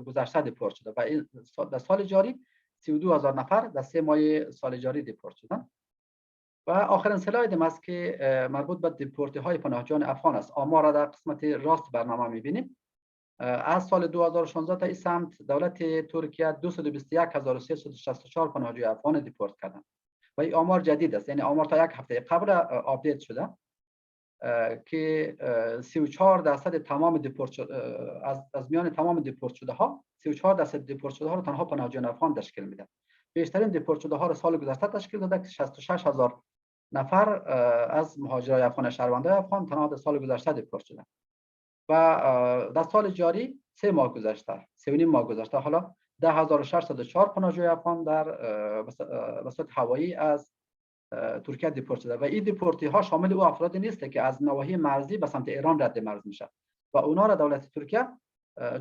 گذشته دیپورت شده و در سال جاری 32,000 نفر در 3 ماه سال جاری دیپورت شدن. و آخرین سلاید است که مربوط به دیپورتی های پناهجویان افغان است. آمار را در قسمت راست برنامه می‌بینیم. از سال 2016 تا این سمت دولت ترکیه 221,364 پناهجوی افغان دیپورت کردند و این آمار جدید است، یعنی آمار تا یک هفته قبل آپدیت شده که 34% تمام دیپورت از میان تمام دیپورت شده ها 34% دیپورت شده ها رو تنها پناهجویان افغان تشکیل میده. بیشترین دیپورت شده ها رو سال گذشته تشکیل داده که 66,000 نفر از مهاجرای افغان شهروندان افغان تنها در سال گذشته دیپورت شدند و در سال جاری 3 ماه گذشته 3.5 ماه گذشته حالا 10,604 پناهجوی افغان در وسط هوایی از ترکیه دیپورت شده و این دیپورتی ها شامل او افرادی نیست که از نواحی مرزی به سمت ایران رد مرز میشه و اونا را دولت ترکیه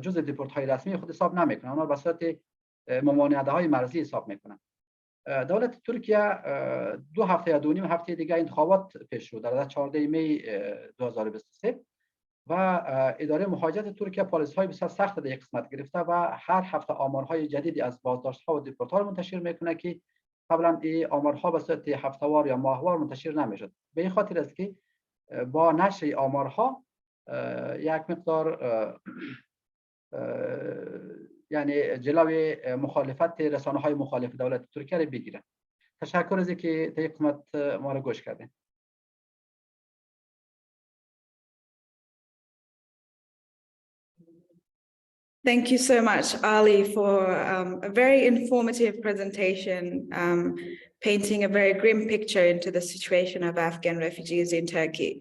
جز دیپورت های رسمی خود حساب نمیکنه، اونا به صورت ممانعت های مرزی حساب میکنن. دولت ترکیه 2 هفته یا 2.5 هفته دیگه انتخابات پیش رو در 14 می 2023 و اداره مهاجرت ترکیه پالیسی های بسیار سخت در یک قسمت گرفته و هر هفته آمارهای جدیدی از بازداشت ها و دیپورت ها رو منتشر میکنه که قبلا این آمارها به صورت هفته‌وار یا ماهوار منتشر نمیشد. به این خاطر است که با نشر آمارها یک مقدار یعنی جلوی مخالفت رسانه‌های مخالف دولت ترکیه را بگیرند. تشکر از اینکه تا این قسمت ما را گوش کردین. Thank you so much, Ali, for a very informative presentation, painting a very grim picture into the situation of Afghan refugees in Turkey.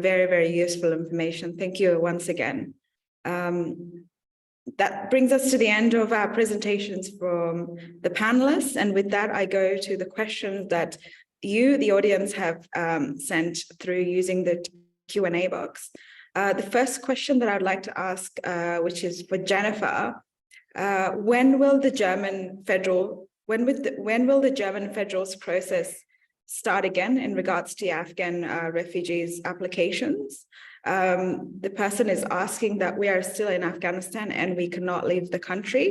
Very, very useful information. Thank you once again. That brings us to the end of our presentations from the panelists. And with that, I go to the questions that you, the audience, have sent through using the Q&A box. The first question that I'd like to ask, which is for Jennifer, when will the German federal's process start again in regards to Afghan refugees' applications? The person is asking that we are still in Afghanistan and we cannot leave the country.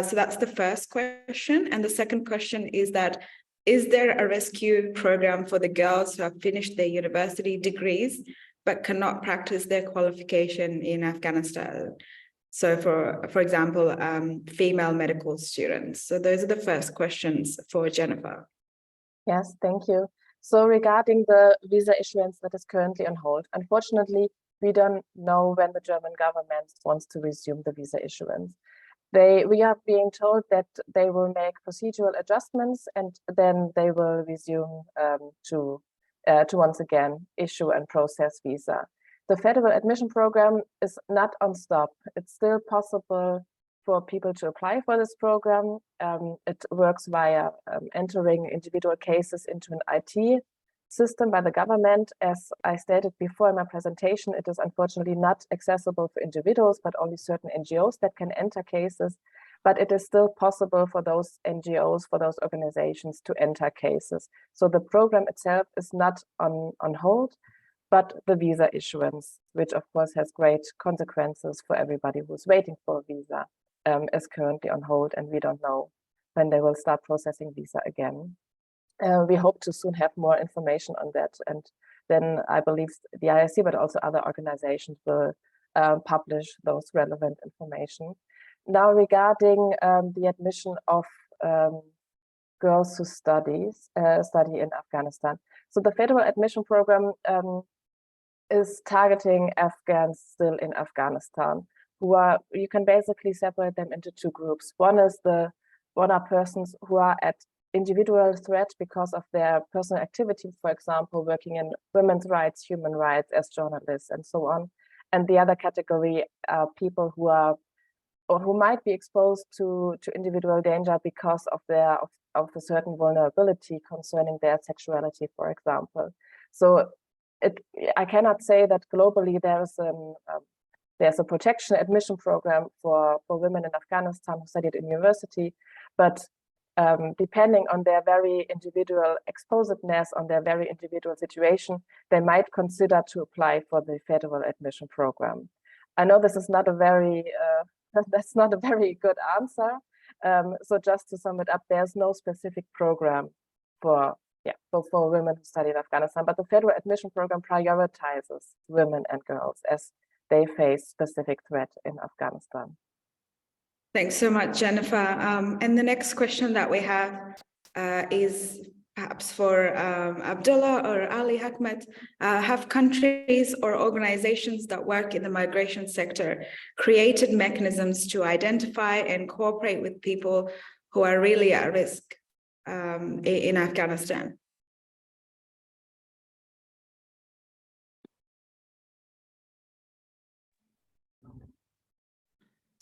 So that's the first question. And the second question is that, is there a rescue program for the girls who have finished their university degrees but cannot practice their qualification in Afghanistan? So for example, female medical students. So those are the first questions for Jennifer. Yes, thank you. So regarding the visa issuance that is currently on hold, unfortunately, we don't know when the German government wants to resume the visa issuance. We are being told that they will make procedural adjustments and then they will resume to to once again issue and process visa. The federal admission program is not on stop. It's still possible for people to apply for this program. It works via entering individual cases into an IT system by the government. As I stated before in my presentation, it is unfortunately not accessible for individuals, but only certain NGOs that can enter cases. But it is still possible for those NGOs, for those organizations to enter cases. So the program itself is not on hold, but the visa issuance, which of course has great consequences for everybody who's waiting for a visa, is currently on hold, and we don't know when they will start processing visa again. We hope to soon have more information on that, and then I believe the IRC, but also other organizations will publish those relevant information. Now, regarding the admission of girls who study in Afghanistan. So the federal admission program is targeting Afghans still in Afghanistan, who are, you can basically separate them into two groups. One are persons who are at individual threat because of their personal activities, for example, working in women's rights, human rights, as journalists, and so on. And the other category are people who are, or who might be exposed to individual danger because of a certain vulnerability concerning their sexuality, for example. So I cannot say that globally there's a protection admission program for women in Afghanistan who studied in university, but depending on their very individual exposedness, on their very individual situation, they might consider to apply for the federal admission program. I know this is not a very that's not a very good answer. So just to sum it up, there's no specific program for women who study in Afghanistan, but the federal admission program prioritizes women and girls as they face specific threat in Afghanistan. Thanks so much, Jennifer. And the next question that we have is perhaps for Abdullah or Ali Hakmet. Have countries or organizations that work in the migration sector created mechanisms to identify and cooperate with people who are really at risk in Afghanistan?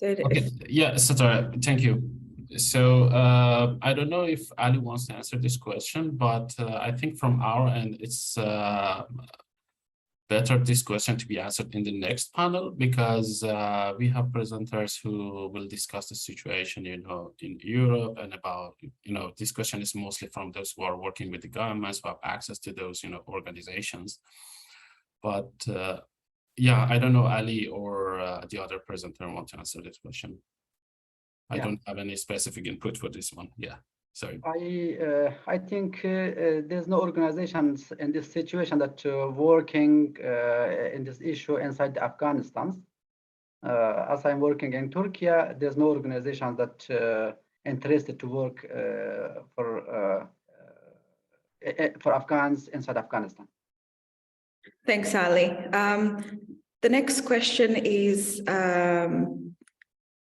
Okay, yeah, Satara, thank you. So I don't know if Ali wants to answer this question, but I think from our end, it's better this question to be answered in the next panel, because we have presenters who will discuss the situation, in Europe, and about, this question is mostly from those who are working with the governments, who have access to those, organizations. But yeah, I don't know, Ali or the other presenter want to answer this question. I don't have any specific input for this one. Yeah, sorry. I think there's no organizations in this situation that working in this issue inside Afghanistan. As I'm working in Turkey, there's no organization that interested to work for Afghans inside Afghanistan. Thanks, Ali. The next question is,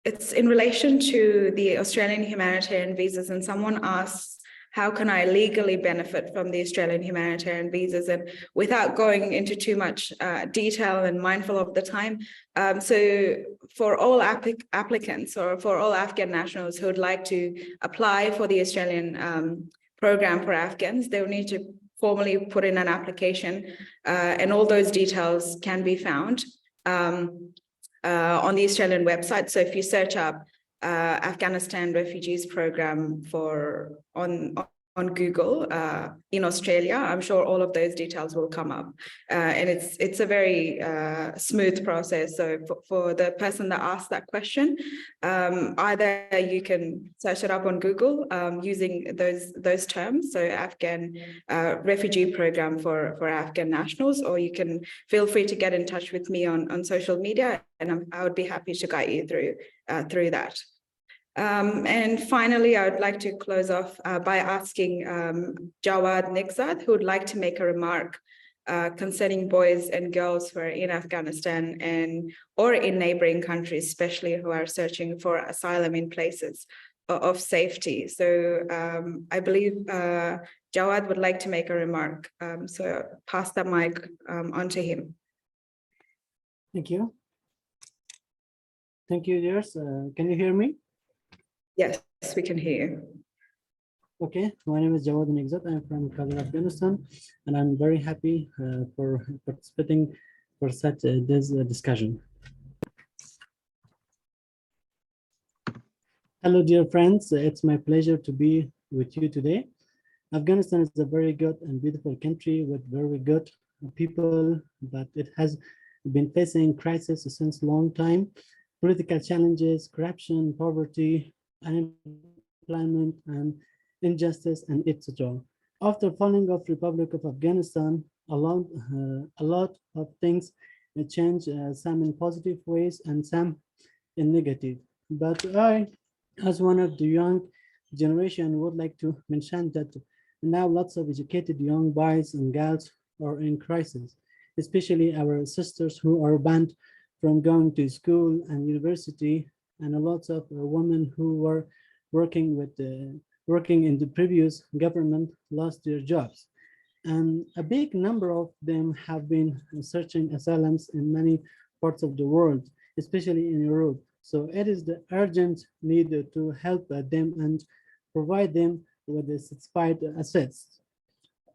it's in relation to the Australian humanitarian visas, and someone asks, how can I legally benefit from the Australian humanitarian visas? And without going into too much detail and mindful of the time, so for all applicants, or for all Afghan nationals who would like to apply for the Australian program for Afghans, they will need to formally put in an application, and all those details can be found on the Australian website. So if you search up Afghanistan Refugees Program on Google in Australia, I'm sure all of those details will come up, and it's a very smooth process. So for the person that asked that question, either you can search it up on Google using those terms, so Afghan Refugee Program for Afghan nationals, or you can feel free to get in touch with me on social media, and I would be happy to guide you through that. And finally, I would like to close off by asking Jawad Nigzad, who would like to make a remark concerning boys and girls who are in Afghanistan or in neighboring countries, especially who are searching for asylum in places of safety. So I believe Jawad would like to make a remark. So pass the mic on to him. Thank you. Thank you, dears. Can you hear me? Yes, we can hear you. Okay, my name is Jawad Nigzat. I'm from Kabul, Afghanistan, and I'm very happy for participating for such this discussion. Hello, dear friends. It's my pleasure to be with you today. Afghanistan is a very good and beautiful country with very good people, but it has been facing crisis since a long time. Political challenges, corruption, poverty, unemployment, and injustice, and etc. After falling of Republic of Afghanistan, a lot of things change, some in positive ways and some in negative. But I, as one of the young generation, would like to mention that now lots of educated young boys and girls are in crisis, especially our sisters who are banned from going to school and university, and a lot of women who were working in the previous government lost their jobs. And a big number of them have been searching asylums in many parts of the world, especially in Europe. So it is the urgent need to help them and provide them with the satisfied assets.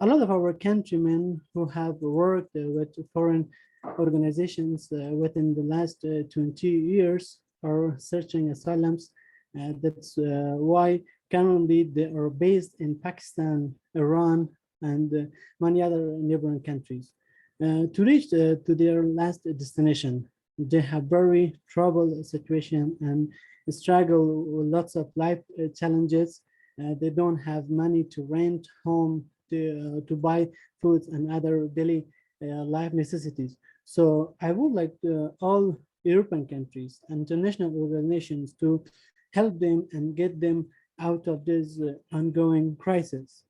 A lot of our countrymen who have worked with foreign organizations within the last 20 years are searching asylums. That's why currently they are based in Pakistan, Iran, and many other neighboring countries. To reach to their last destination, they have very troubled situation and struggle with lots of life challenges. They don't have money to rent home, to buy food and other daily life necessities. So I would like all European countries and international organizations to help them and get them out of this ongoing crisis.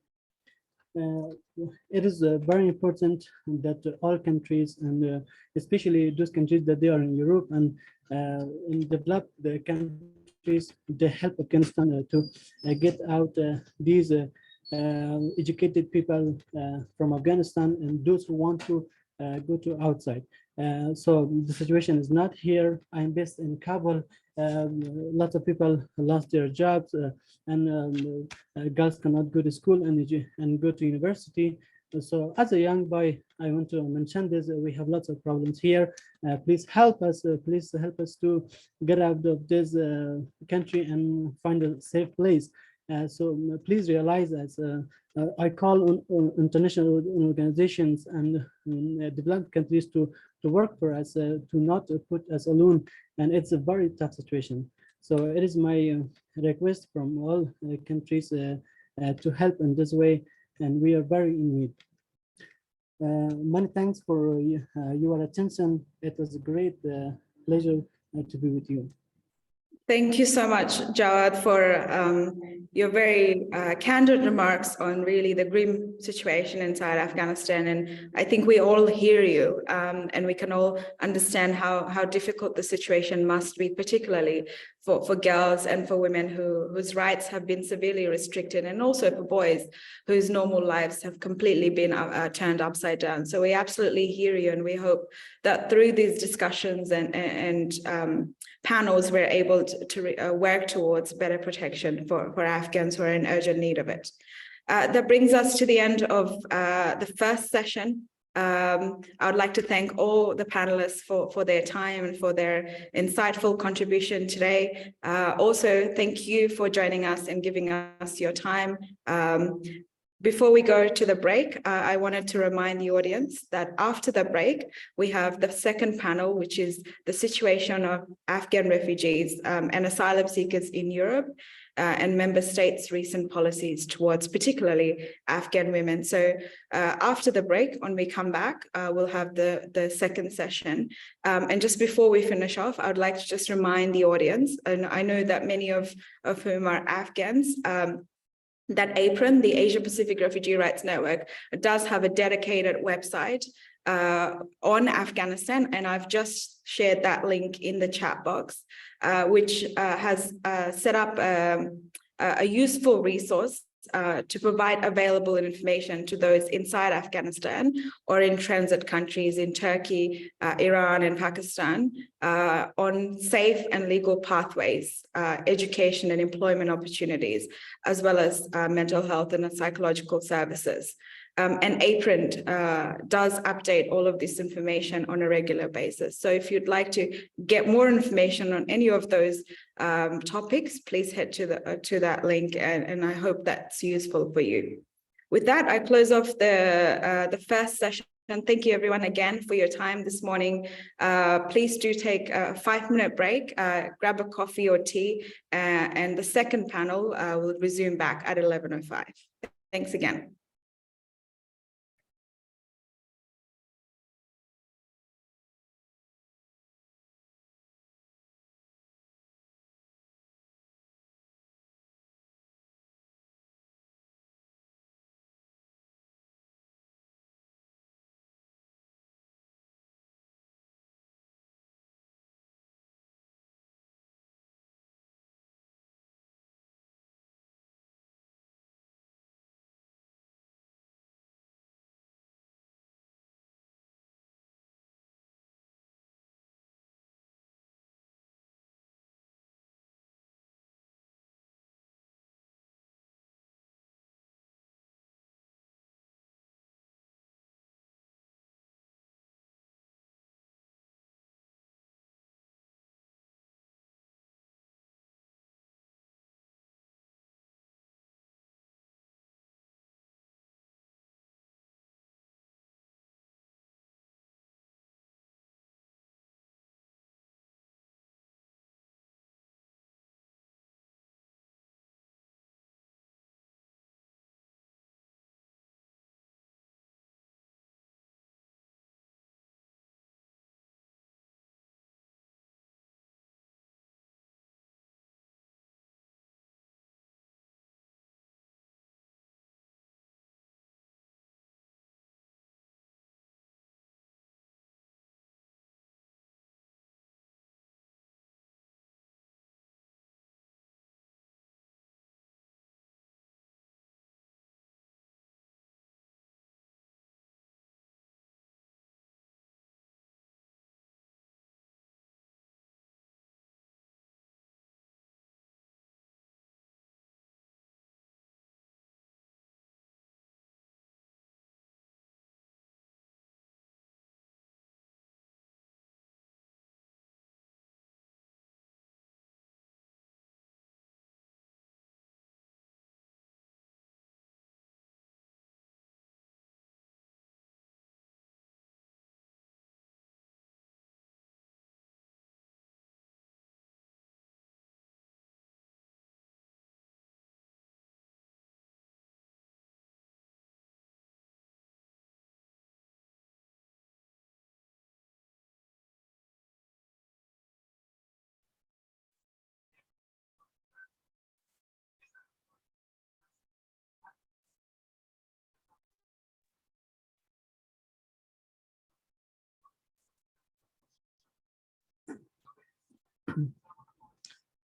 It is very important that all countries, and especially those countries that they are in Europe and in developed countries, they help Afghanistan to get out these educated people from Afghanistan and those who want to go to outside. So the situation is not here. I'm based in Kabul. Lots of people lost their jobs and girls cannot go to school and go to university. So as a young boy, I want to mention this. We have lots of problems here. Please help us. Please help us to get out of this country and find a safe place. So please realize that I call on international organizations and developed countries to work for us, to not put us alone. And it's a very tough situation. So it is my request from all countries to help in this way. And we are very in need. Many thanks for your attention. It was a great pleasure to be with you. Thank you so much, Jawad, for your very candid remarks on really the grim situation inside Afghanistan. And I think we all hear you and we can all understand how difficult the situation must be, particularly for girls and for women whose rights have been severely restricted, and also for boys whose normal lives have completely been turned upside down. So we absolutely hear you, and we hope that through these discussions and panels, we're able to work towards better protection for Afghans who are in urgent need of it. That brings us to the end of the first session. I would like to thank all the panelists for their time and for their insightful contribution today. Also, thank you for joining us and giving us your time. Before we go to the break, I wanted to remind the audience that after the break, we have the second panel, which is the situation of Afghan refugees and asylum seekers in Europe, and member states' recent policies towards particularly Afghan women. So after the break, when we come back, we'll have the second session. And just before we finish off, I would like to just remind the audience, and I know that many of whom are Afghans, that APRIN, the Asia Pacific Refugee Rights Network, does have a dedicated website on Afghanistan, and I've just shared that link in the chat box, which has set up a useful resource to provide available information to those inside Afghanistan or in transit countries in Turkey, Iran, and Pakistan on safe and legal pathways, education and employment opportunities, as well as mental health and psychological services. And ECRE does update all of this information on a regular basis. So if you'd like to get more information on any of those topics, please head to that link, and I hope that's useful for you. With that, I close off the first session. Thank you everyone again for your time this morning. Please do take a 5-minute break, grab a coffee or tea, and the second panel will resume back at 11:05. Thanks again.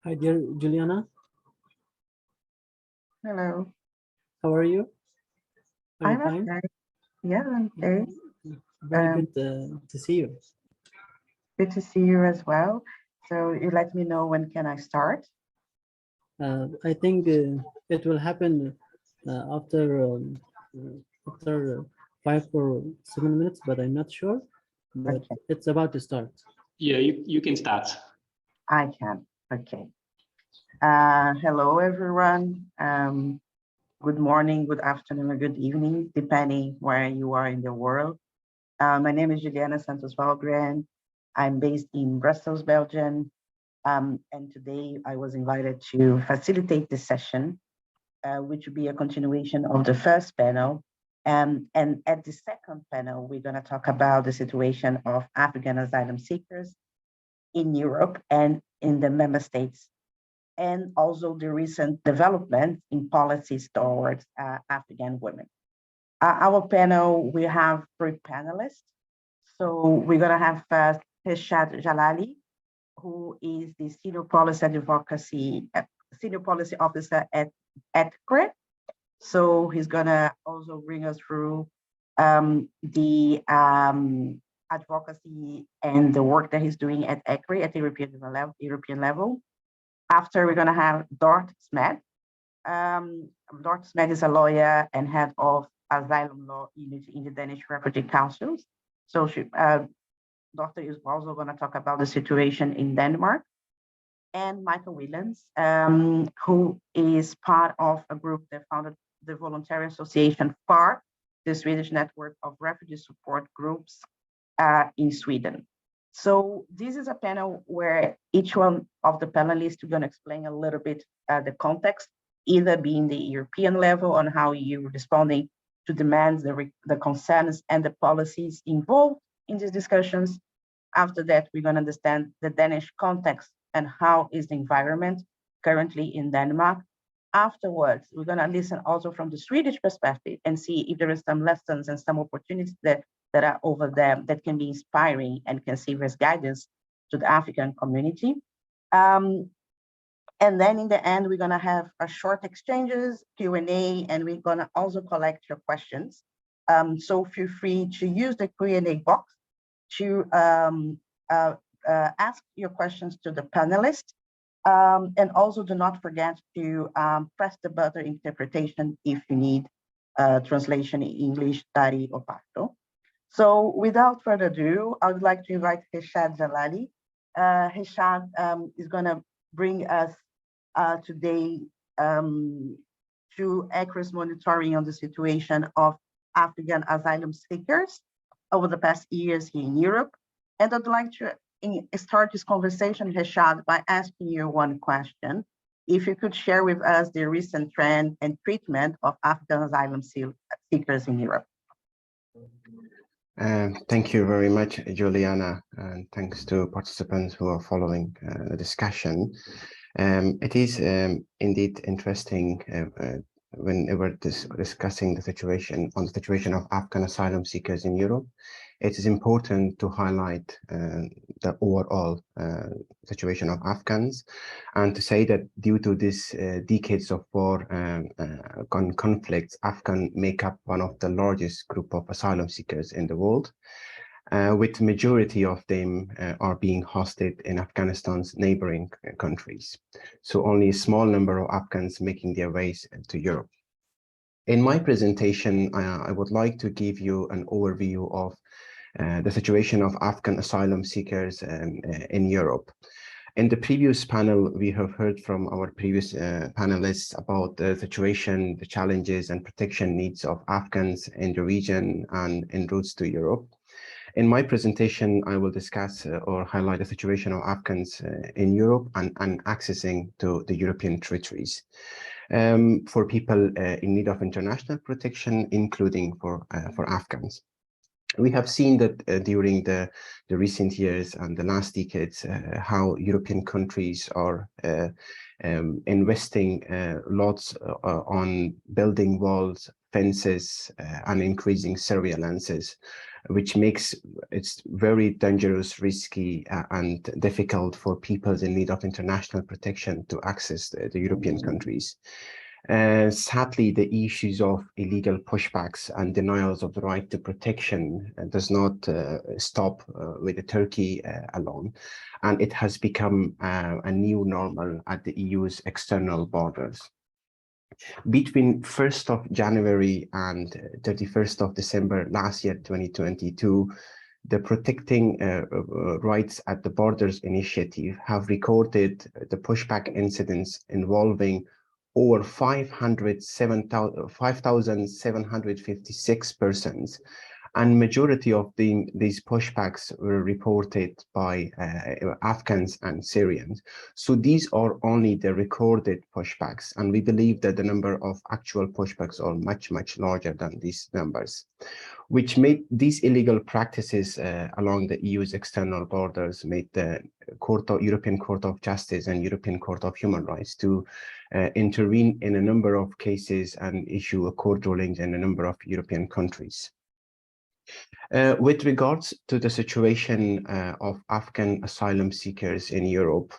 Hi, dear Juliana. Hello. How are you? Are you I'm fine? okay. Yeah, I'm okay. Very good to see you. Good to see you as well. So you let me know when can I start? I think it will happen after 5 or 7 minutes, but I'm not sure. But Okay. it's about to start. Yeah, you can start. I can. Okay. Hello, everyone. Good morning, good afternoon, or good evening, depending where you are in the world. My name is Juliana Santos Valgren. I'm based in Brussels, Belgium. And today I was invited to facilitate this session, which will be a continuation of the first panel. And at the second panel, we're going to talk about the situation of Afghan asylum seekers in Europe and in the member states, and also the recent development in policies towards Afghan women. Our panel, we have 3 panelists. So we're going to have Heshad Jalali, who is the Senior Policy Officer at ECRE. So he's going to also bring us through the advocacy and the work that he's doing at ECRE at the European level. After, we're going to have Dort Smed. Dort Smed is a lawyer and head of asylum law unit in the Danish Refugee Councils. So Doctor is also going to talk about the situation in Denmark. And Michael Williams, who is part of a group that founded the voluntary association FAR, the Swedish network of refugee support groups in Sweden. So this is a panel where each one of the panelists are going to explain a little bit the context, either being the European level on how you're responding to demands, the concerns and the policies involved in these discussions. After that, we're going to understand the Danish context and how is the environment currently in Denmark. Afterwards, we're going to listen also from the Swedish perspective and see if there are some lessons and some opportunities that are over there that can be inspiring and can serve as guidance to the African community. And then in the end, we're going to have a short exchanges, Q&A, and we're going to also collect your questions. So feel free to use the Q&A box to ask your questions to the panelists. And also do not forget to press the button interpretation if you need translation in English, Dari, or Pashto. So without further ado, I would like to invite Heshad Jalali. Heshad is going to bring us today to ECRE's monitoring on the situation of Afghan asylum seekers over the past years here in Europe. And I'd like to start this conversation, Heshad, by asking you one question. If you could share with us the recent trend and treatment of Afghan asylum seekers in Europe. Thank you very much, Juliana, and thanks to participants who are following the discussion. It is indeed interesting when we're discussing the situation of Afghan asylum seekers in Europe. It is important to highlight the overall situation of Afghans, and to say that due to this decades of war conflicts, Afghans make up one of the largest group of asylum seekers in the world, with majority of them are being hosted in Afghanistan's neighboring countries. So only a small number of Afghans making their ways to Europe. In my presentation, I would like to give you an overview of the situation of Afghan asylum seekers in Europe. In the previous panel, we have heard from our previous panelists about the situation, the challenges and protection needs of Afghans in the region and en routes to Europe. In my presentation, I will discuss or highlight the situation of Afghans in Europe and accessing to the European territories. For people in need of international protection, including for Afghans. We have seen that during the recent years and the last decades, how European countries are investing lots on building walls, fences, and increasing surveillances, which makes it very dangerous, risky, and difficult for people in need of international protection to access the European countries. Sadly, the issues of illegal pushbacks and denials of the right to protection does not stop with Turkey alone, and it has become a new normal at the EU's external borders. Between 1st of January and 31st of December last year, 2022, the Protecting Rights at the Borders initiative have recorded the pushback incidents involving over 5,756 persons, and majority of these pushbacks were reported by Afghans and Syrians. So these are only the recorded pushbacks, and we believe that the number of actual pushbacks are much, much larger than these numbers, which made these illegal practices along the EU's external borders made the European Court of Justice and European Court of Human Rights to intervene in a number of cases and issue a court ruling in a number of European countries. With regards to the situation of Afghan asylum seekers in Europe,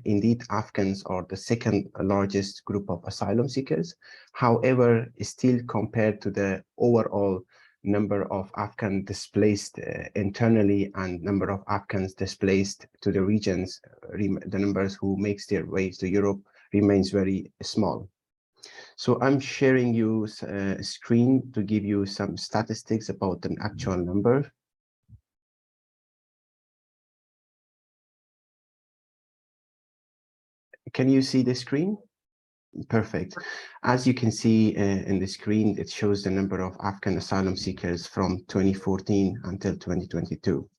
indeed, Afghans are the second largest group of asylum seekers. However, still compared to the overall number of Afghan displaced internally and number of Afghans displaced to the regions, the numbers who makes their ways to Europe remains very small. So I'm sharing you a screen to give you some statistics about an actual number. Can you see the screen? Perfect. As you can see in the screen, it shows the number of Afghan asylum seekers from 2014 until 2022.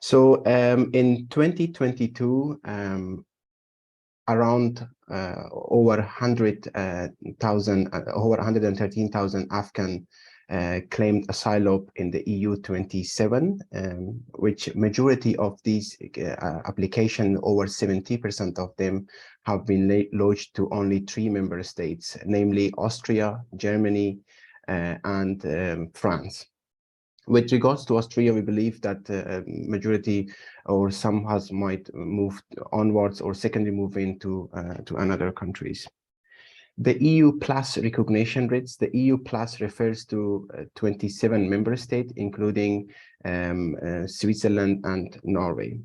So in 2022, around over 113,000 Afghan claimed asylum in the EU 27, which majority of these applications, over 70% of them, have been lodged to only 3 member states, namely Austria, Germany, and France. With regards to Austria, we believe that majority or some might move onwards or secondly move into to another countries. The EU plus recognition rates, the EU plus refers to 27 member states, including Switzerland and Norway.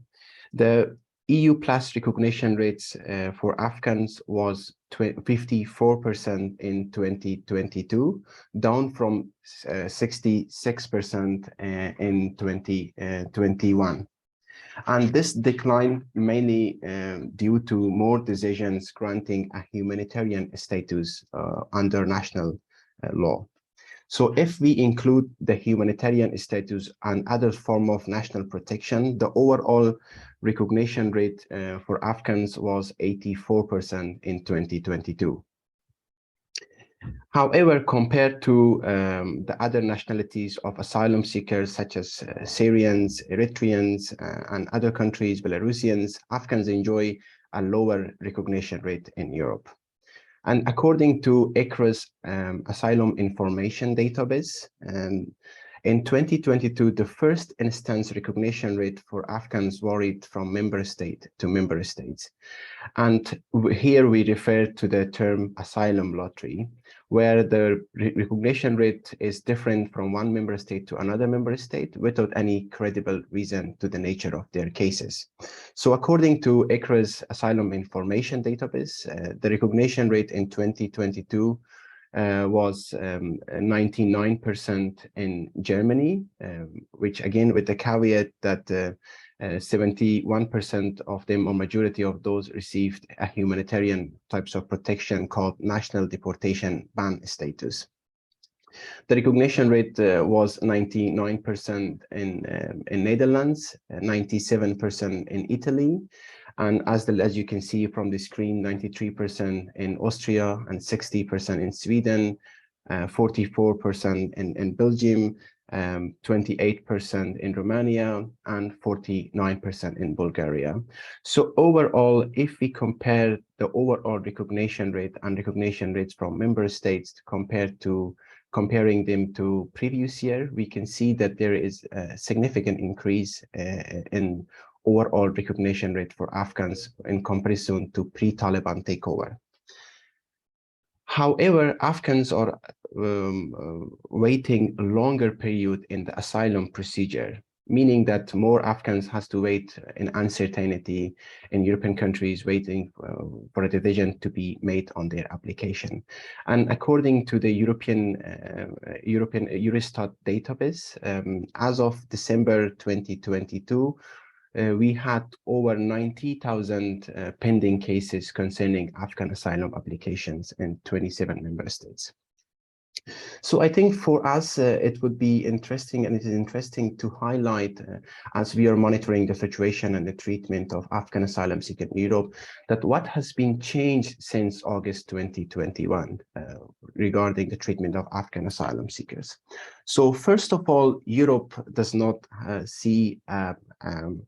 The EU plus recognition rates for Afghans was 54% in 2022, down from 66% in 2021. And this decline mainly due to more decisions granting a humanitarian status under national law. So if we include the humanitarian status and other form of national protection, the overall recognition rate for Afghans was 84% in 2022. However, compared to the other nationalities of asylum seekers, such as Syrians, Eritreans, and other countries, Belarusians, Afghans enjoy a lower recognition rate in Europe. And according to ECRE's Asylum Information Database, in 2022, the first instance recognition rate for Afghans varied from member state to member states. And here we refer to the term asylum lottery, where the recognition rate is different from one member state to another member state without any credible reason to the nature of their cases. So according to ECRE's Asylum Information Database, the recognition rate in 2022 was 99% in Germany, which again with the caveat that 71% of them, or majority of those, received a humanitarian types of protection called national deportation ban status. The recognition rate was 99% in Netherlands, 97% in Italy, and as you can see from the screen, 93% in Austria and 60% in Sweden, 44% in Belgium, 28% in Romania, and 49% in Bulgaria. So overall, if we compare the overall recognition rate and recognition rates from member states comparing them to previous year, we can see that there is a significant increase in overall recognition rate for Afghans in comparison to pre-Taliban takeover. However, Afghans are waiting a longer period in the asylum procedure, meaning that more Afghans has to wait in uncertainty in European countries, waiting for a decision to be made on their application. And according to the European Eurostat database, as of December 2022, we had over 90,000 pending cases concerning Afghan asylum applications in 27 member states. So I think for us, it would be interesting, and it is interesting to highlight, as we are monitoring the situation and the treatment of Afghan asylum seekers in Europe, that what has been changed since August 2021 regarding the treatment of Afghan asylum seekers. So first of all, Europe does not see a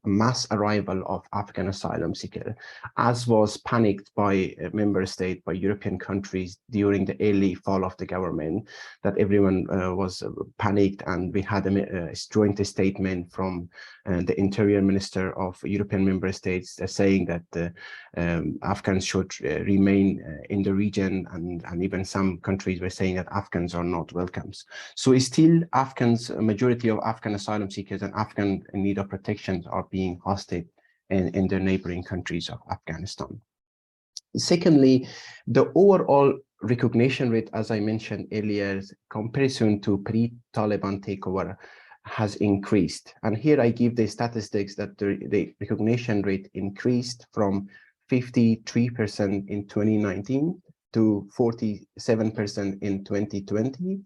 mass arrival of Afghan asylum seekers, as was panicked by member states, by European countries during the early fall of the government, that everyone was panicked, and we had a joint statement from the interior minister of European member states saying that Afghans should remain in the region, and even some countries were saying that Afghans are not welcome. So still Afghans, a majority of Afghan asylum seekers and Afghan in need of protection are being hosted in the neighboring countries of Afghanistan. Secondly, the overall recognition rate, as I mentioned earlier, comparison to pre-Taliban takeover has increased. And here I give the statistics that the recognition rate increased from 53% in 2019 to 47% in 2020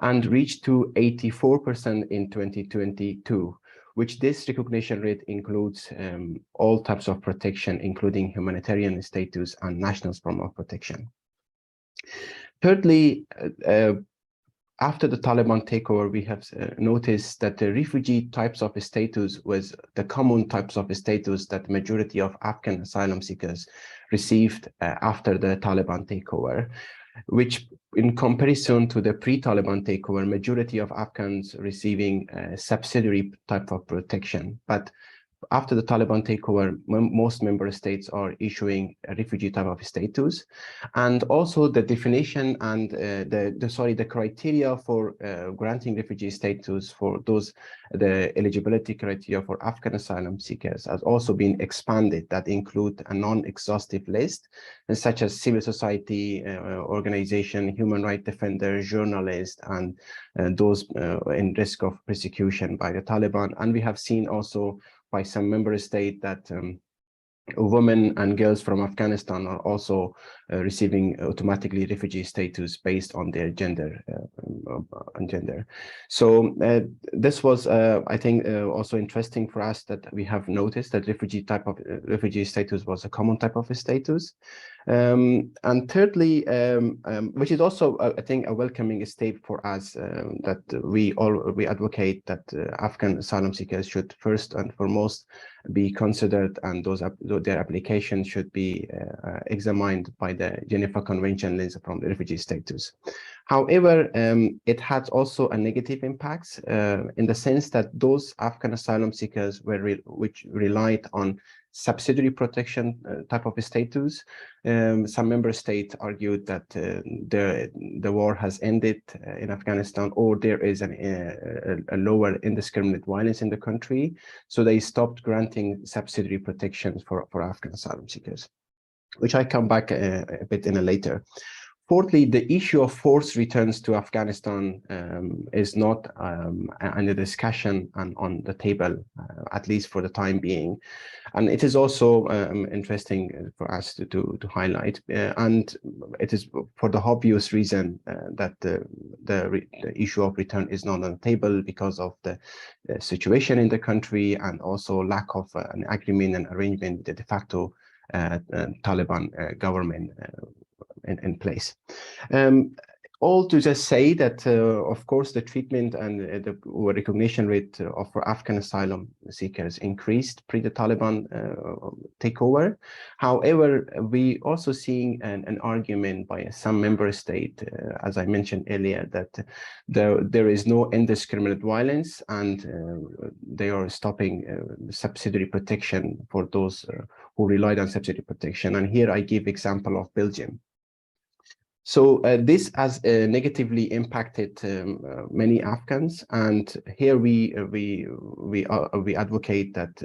and reached to 84% in 2022, which this recognition rate includes all types of protection, including humanitarian status and national form of protection. Thirdly, after the Taliban takeover, we have noticed that the refugee types of status was the common types of status that majority of Afghan asylum seekers received after the Taliban takeover, which in comparison to the pre-Taliban takeover, majority of Afghans receiving subsidiary type of protection. But after the Taliban takeover, most member states are issuing a refugee type of status, and also the definition and the criteria for granting refugee status for those, the eligibility criteria for Afghan asylum seekers has also been expanded, that include a non-exhaustive list, such as civil society organization, human rights defender, journalists, and those in risk of persecution by the Taliban. And we have seen also by some member states that women and girls from Afghanistan are also receiving automatically refugee status based on their gender. So this was, I think, also interesting for us, that we have noticed that refugee type of refugee status was a common type of status. And thirdly, which is also, I think, a welcoming step for us, that we advocate that Afghan asylum seekers should first and foremost be considered, and their application should be examined by the Geneva Convention lens from the refugee status. However, it had also a negative impact in the sense that those Afghan asylum seekers which relied on subsidiary protection type of status. Some member states argued that the war has ended in Afghanistan, or there is a lower indiscriminate violence in the country, so they stopped granting subsidiary protections for Afghan asylum seekers, which I come back a bit in a later. Fourthly, the issue of forced returns to Afghanistan is not under discussion and on the table, at least for the time being. And it is also interesting for us to highlight. And it is for the obvious reason that the issue of return is not on the table because of the situation in the country, and also lack of an agreement and arrangement with the de facto Taliban government in place. All to just say that, of course, the treatment and the recognition rate for Afghan asylum seekers increased pre the Taliban takeover. However, we also seeing an argument by some member state, as I mentioned earlier, that there is no indiscriminate violence, and they are stopping subsidiary protection for those who relied on subsidiary protection. And here I give example of Belgium. So this has negatively impacted many Afghans, and here we advocate that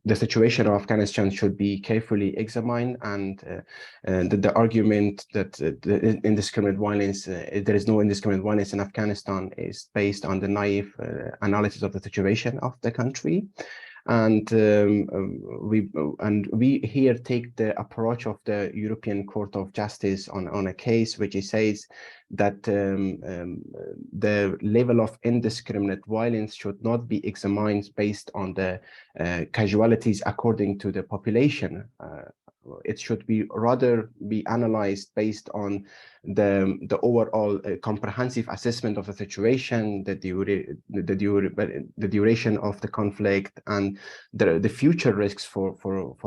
the situation of Afghanistan should be carefully examined, and the argument that the indiscriminate violence, there is no indiscriminate violence in Afghanistan, is based on the naive analysis of the situation of the country. And we here take the approach of the European Court of Justice on a case which says that the level of indiscriminate violence should not be examined based on the casualties according to the population it should be rather be analyzed based on the overall comprehensive assessment of the situation, the duration of the conflict, and the future risks for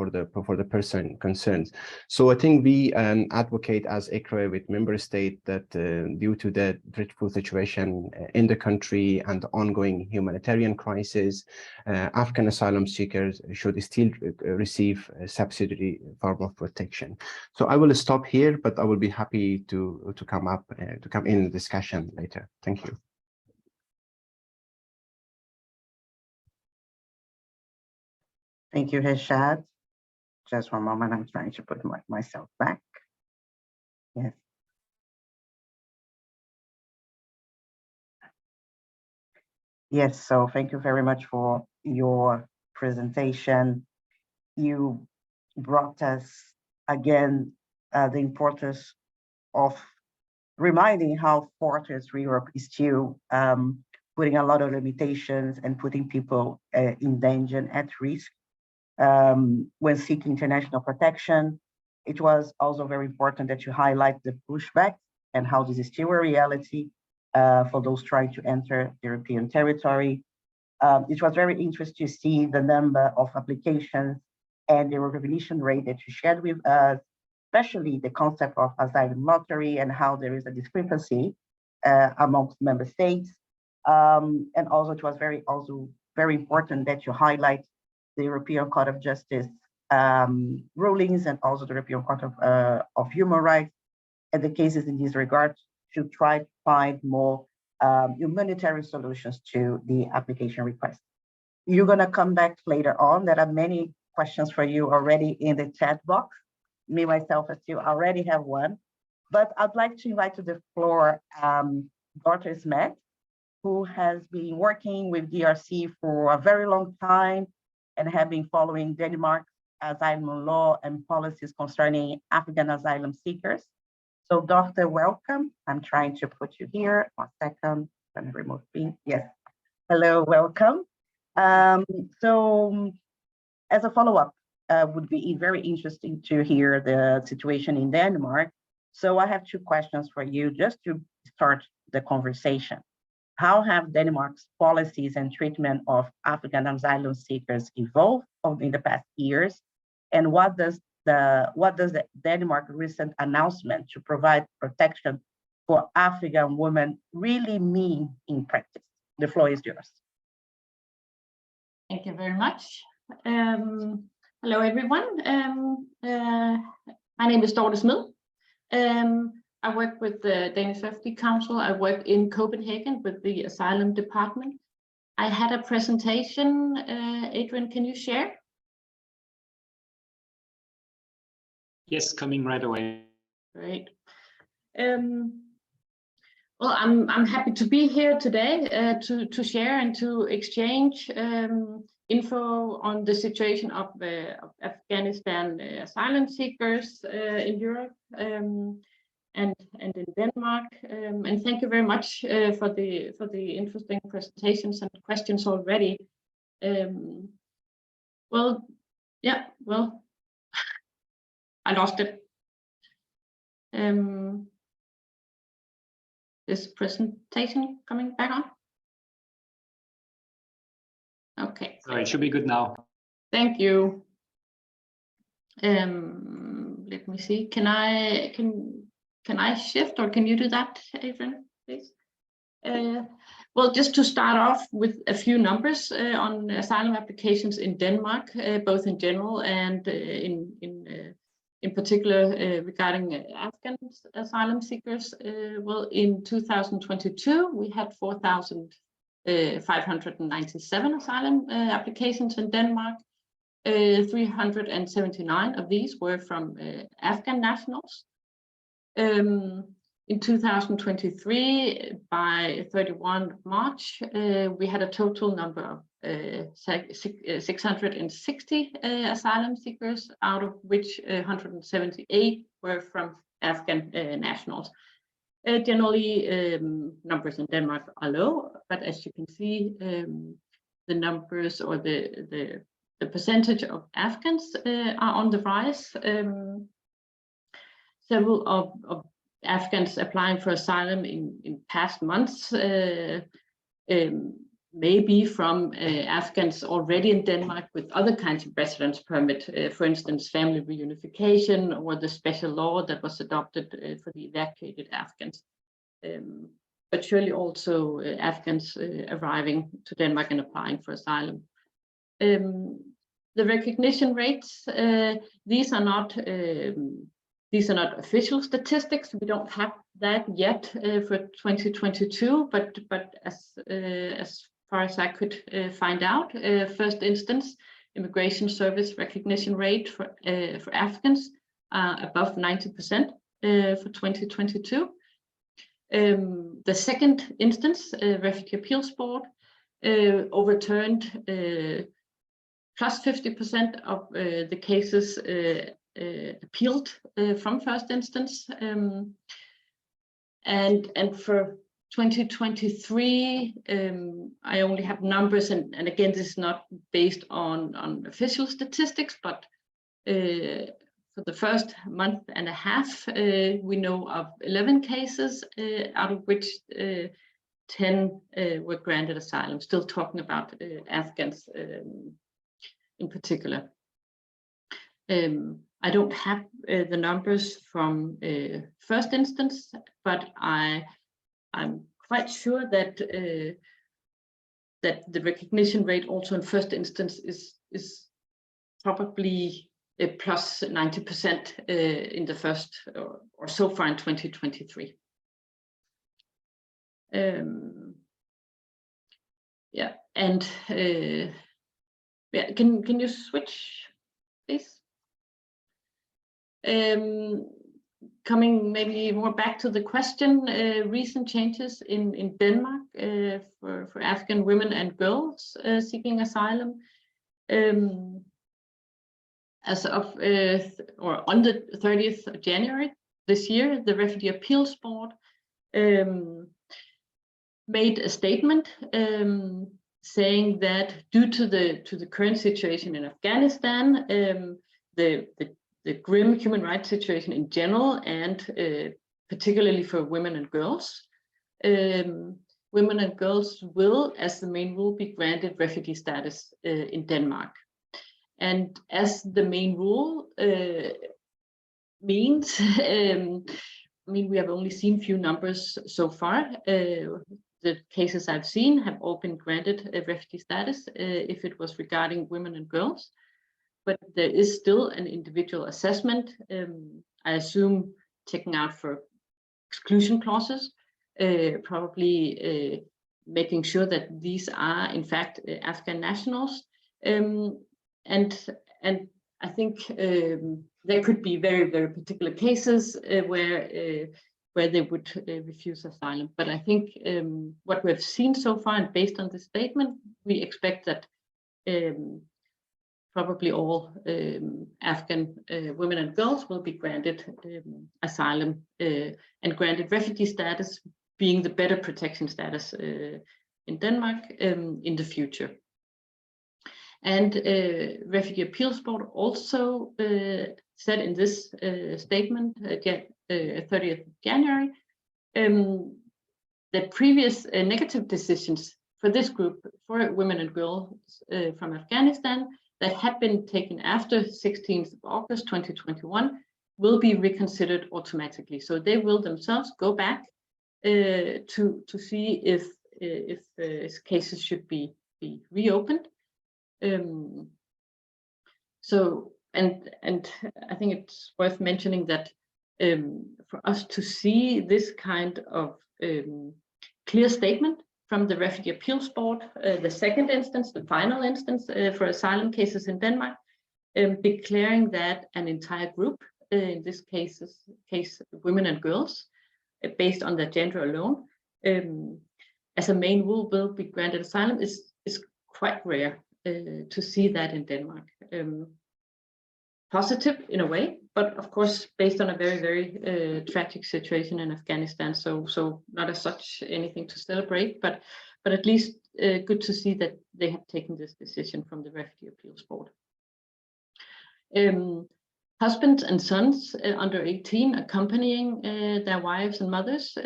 the person concerned. So I think we advocate as ECRE with member state that due to the dreadful situation in the country and the ongoing humanitarian crisis, Afghan asylum seekers should still receive a subsidiary form of protection. So I will stop here, but I will be happy to come in the discussion later. Thank you. Thank you, Heshad. Just one moment, I'm trying to put myself back. Yes. Yes, so thank you very much for your presentation. You brought us again the importance of reminding how fortress Europe is still putting a lot of limitations and putting people in danger and at risk when seeking international protection. It was also very important that you highlight the pushback and how this is still a reality for those trying to enter European territory. It was very interesting to see the number of applications and the recognition rate that you shared with us, especially the concept of asylum lottery and how there is a discrepancy amongst member states. And also it was very important that you highlight the European Court of Justice rulings and also the European Court of Human Rights and the cases in this regard to try to find more humanitarian solutions to the application request. You're going to come back later on. There are many questions for you already in the chat box. Me, myself, I still already have one, but I'd like to invite to the floor Dr. Smet, who has been working with DRC for a very long time and have been following Denmark's asylum law and policies concerning Afghan asylum seekers. So Doctor, welcome. I'm trying to put you here. 1 second, I'm gonna remove me. Yes, hello, welcome. So as a follow-up, would be very interesting to hear the situation in Denmark. So I have 2 questions for you just to start the conversation. How have Denmark's policies and treatment of Afghan asylum seekers evolved in the past years? And what does the Denmark recent announcement to provide protection for Afghan women really mean in practice? The floor is yours. Thank you very much. Hello, everyone. My name is Dorte Smed. I work with the Danish Refugee Council. I work in Copenhagen with the Asylum Department. I had a presentation. Adrian, can you share? Yes, coming right away. Great. Well, I'm happy to be here today to share and to exchange info on the situation of Afghanistan asylum seekers in Europe and in Denmark. And thank you very much for the interesting presentations and questions already. Well, I lost it. This presentation coming back on? Okay. So it should be good now. Thank you. Let me see. Can I shift, or can you do that, Adrian, please? Well, just to start off with a few numbers on asylum applications in Denmark, both in general and in particular regarding Afghan asylum seekers. Well, in 2022, we had 4,597 asylum applications in Denmark. 379 of these were from Afghan nationals. In 2023, by 31 March, we had a total number of 660 asylum seekers, out of which 178 were from Afghan nationals. Generally, numbers in Denmark are low, but as you can see, the numbers or the the percentage of Afghans are on the rise. Several of Afghans applying for asylum in past months may be from Afghans already in Denmark with other kinds of residence permit, for instance, family reunification or the special law that was adopted for the evacuated Afghans. But surely also Afghans arriving to Denmark and applying for asylum. The recognition rates, these are not official statistics. We don't have that yet for 2022, but as far as I could find out, first instance immigration service recognition rate for Afghans above 90% for 2022. The second instance, Refugee Appeals Board, overturned plus 50% of the cases appealed from first instance, and for 2023, I only have numbers, and again, this is not based on official statistics, but for the first month and a half, we know of 11 cases, out of which 10 were granted asylum. Still talking about Afghans in particular. I don't have the numbers from first instance, but I'm quite sure that that the recognition rate also in first instance is probably plus 90% in the first or so far in 2023. Yeah, and yeah, can you switch, please? Coming maybe more back to the question, recent changes in Denmark for Afghan women and girls seeking asylum. As of or on the 30th of January this year, the Refugee Appeals Board made a statement saying that due to the current situation in Afghanistan, the grim human rights situation in general, and particularly for women and girls, women and girls will, as the main rule, be granted refugee status in Denmark. And as the main rule means, I mean, we have only seen few numbers so far. The cases I've seen have all been granted a refugee status if it was regarding women and girls. But there is still an individual assessment, I assume taking out for exclusion clauses, probably making sure that these are in fact Afghan nationals. And I think there could be very, very particular cases where they would refuse asylum. But I think what we've seen so far, and based on this statement, we expect that probably all Afghan women and girls will be granted asylum and granted refugee status, being the better protection status in Denmark in the future. And Refugee Appeals Board also said in this statement, 30th of January, that previous negative decisions for this group, for women and girls from Afghanistan, that had been taken after 16th of August 2021 will be reconsidered automatically. So they will themselves go back to see if cases should be reopened. So and I think it's worth mentioning that for us to see this kind of clear statement from the Refugee Appeals Board, the second instance, the final instance for asylum cases in Denmark, declaring that an entire group, in this case women and girls, based on their gender alone, as a main rule will be granted asylum is quite rare to see that in Denmark. Positive in a way, but of course based on a very, very tragic situation in Afghanistan, so not as such anything to celebrate, but but at least good to see that they have taken this decision from the Refugee Appeals Board. Husbands and sons under 18 accompanying their wives and mothers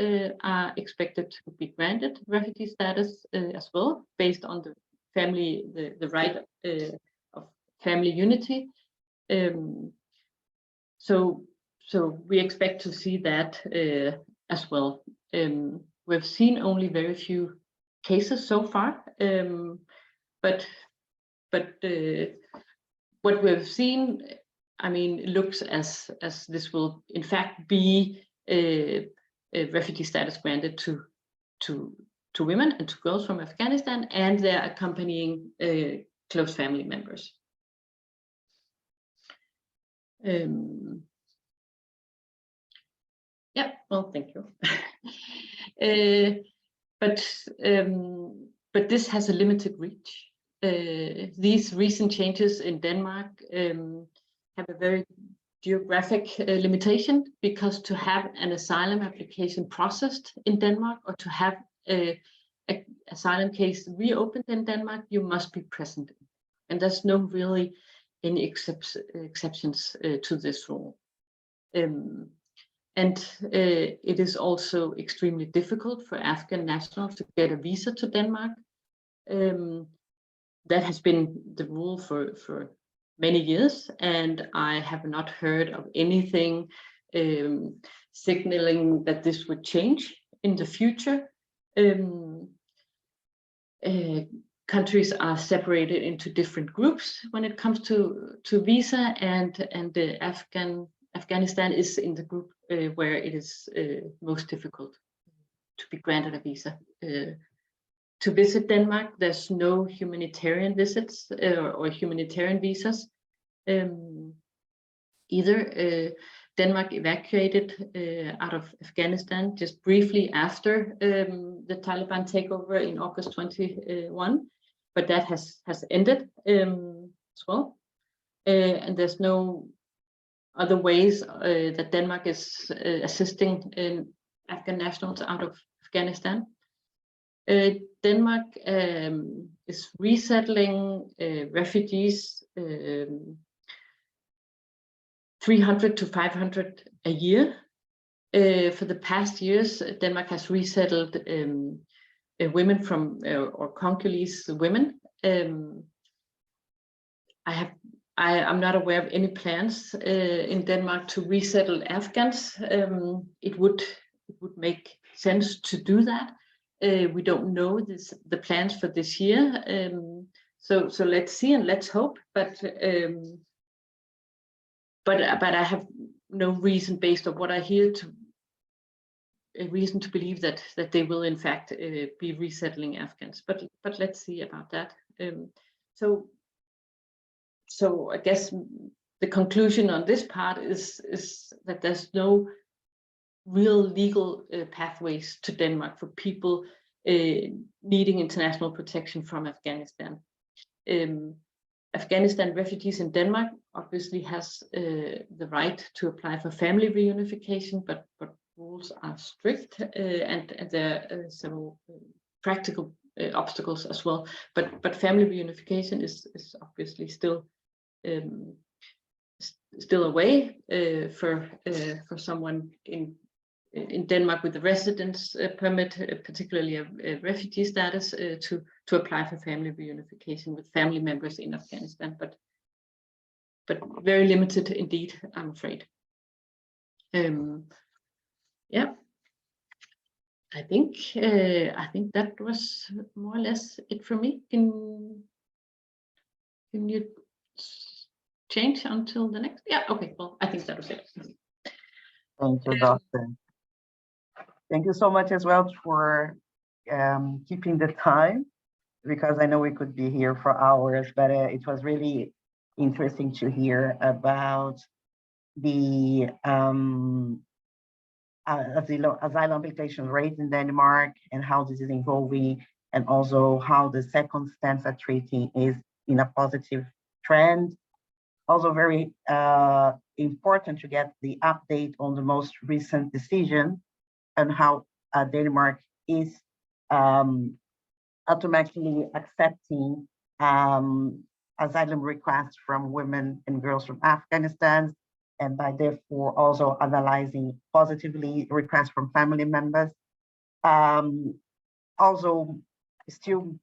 are expected to be granted refugee status as well, based on the family, the right of family unity. So we expect to see that as well. We've seen only very few cases so far, but what we've seen, I mean, it looks as this will in fact be a refugee status granted to women and to girls from Afghanistan and their accompanying close family members. Yeah, well, thank you. But this has a limited reach. These recent changes in Denmark have a very geographic limitation, because to have an asylum application processed in Denmark or to have an asylum case reopened in Denmark, you must be present. And there's no really any exceptions to this rule. And it is also extremely difficult for Afghan nationals to get a visa to Denmark. That has been the rule for many years, and I have not heard of anything signaling that this would change in the future. Countries are separated into different groups when it comes to visa, and the Afghanistan is in the group where it is most difficult to be granted a visa. To visit Denmark, there's no humanitarian visits or humanitarian visas either. Denmark evacuated out of Afghanistan just briefly after the Taliban takeover in August 21, but that has ended as well. And there's no other ways that Denmark is assisting Afghan nationals out of Afghanistan. Denmark is resettling refugees 300 to 500 a year. For the past years, Denmark has resettled women from or Congolese women. I'm not aware of any plans in Denmark to resettle Afghans. It would make sense to do that. We don't know the plans for this year, so let's see and let's hope. But I have no reason, based on what I hear, a reason to believe that they will in fact be resettling Afghans. But let's see about that. So I guess the conclusion on this part is that there's no real legal pathways to Denmark for people needing international protection from Afghanistan. Afghanistan refugees in Denmark obviously has the right to apply for family reunification, but rules are strict and there are several practical obstacles as well. But family reunification is obviously still a way for someone in Denmark with a residence permit, particularly a refugee status, to apply for family reunification with family members in Afghanistan, but very limited indeed, I'm afraid. Yeah, I think that was more or less it for me. Can you change until the next? Yeah, okay, well, I think that was it. Thank you, Doctor. Thank you so much as well for keeping the time, because I know we could be here for hours, but it was really interesting to hear about the asylum application rate in Denmark and how this is evolving, and also how the second stanza treaty is in a positive trend. Also very important to get the update on the most recent decision and how Denmark is automatically accepting asylum requests from women and girls from Afghanistan, and by therefore also analyzing positively requests from family members. Also, still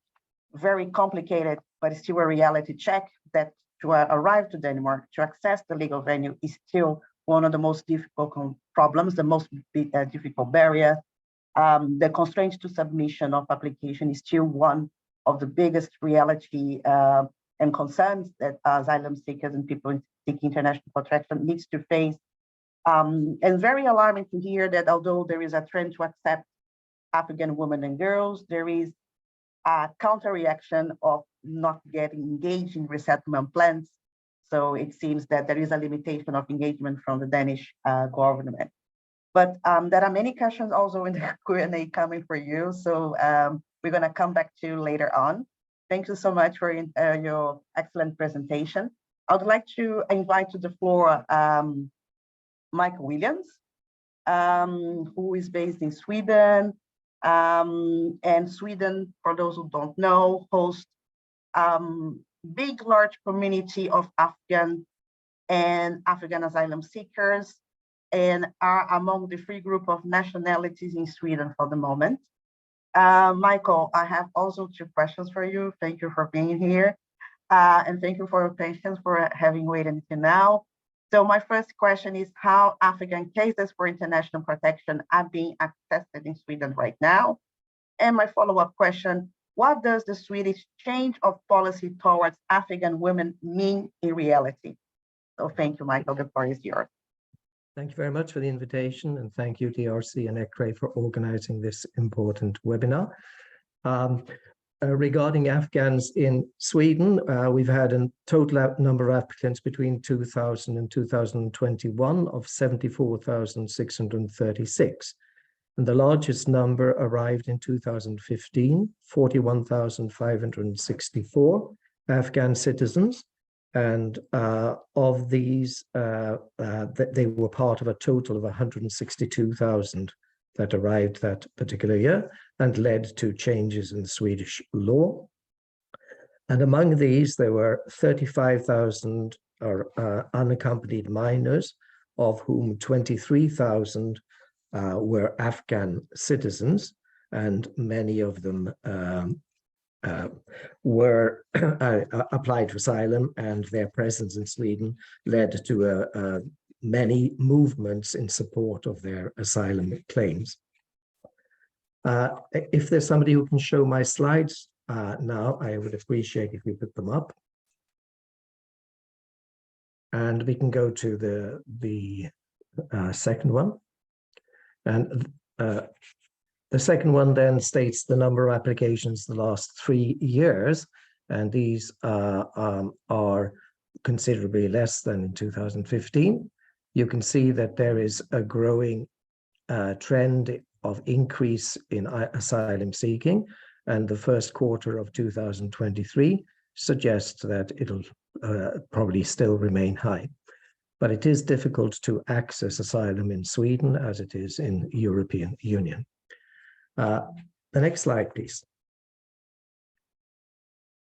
very complicated, but it's still a reality check that to arrive to Denmark, to access the legal venue is still one of the most difficult problems, the most difficult barrier. The constraints to submission of application is still one of the biggest reality and concerns that asylum seekers and people seeking international protection needs to face. And very alarming to hear that although there is a trend to accept Afghan women and girls, there is a counter-reaction of not getting engaged in resettlement plans. So it seems that there is a limitation of engagement from the Danish government. But there are many questions also in the Q&A coming for you. So we're going to come back to later on. Thank you so much for your excellent presentation. I would like to invite to the floor Mike Williams, who is based in Sweden. And Sweden, for those who don't know, hosts big, large community of Afghan and Afghan asylum seekers, and are among the free group of nationalities in Sweden for the moment. Michael, I have also 2 questions for you. Thank you for being here. And thank you for your patience for having waited until now. So my first question is how Afghan cases for international protection are being accessed in Sweden right now? And my follow-up question, what does the Swedish change of policy towards Afghan women mean in reality? So thank you, Michael, the floor is yours. Thank you very much for the invitation, and thank you DRC and ECRE for organizing this important webinar. Regarding Afghans in Sweden, we've had a total number of applicants between 2000 and 2021 of 74,636. And the largest number arrived in 2015, 41,564 Afghan citizens. And of these, they were part of a total of 162,000 that arrived that particular year and led to changes in Swedish law. And among these, there were 35,000 unaccompanied minors, of whom 23,000 were Afghan citizens, and many of them were applied for asylum, and their presence in Sweden led to many movements in support of their asylum claims. If there's somebody who can show my slides now, I would appreciate if we put them up. And we can go to the second one. And the second one then states the number of applications the last 3 years, and these are considerably less than in 2015. You can see that there is a growing trend of increase in asylum seeking, and the first quarter of 2023 suggests that it'll probably still remain high. But it is difficult to access asylum in Sweden as it is in the European Union. The next slide, please.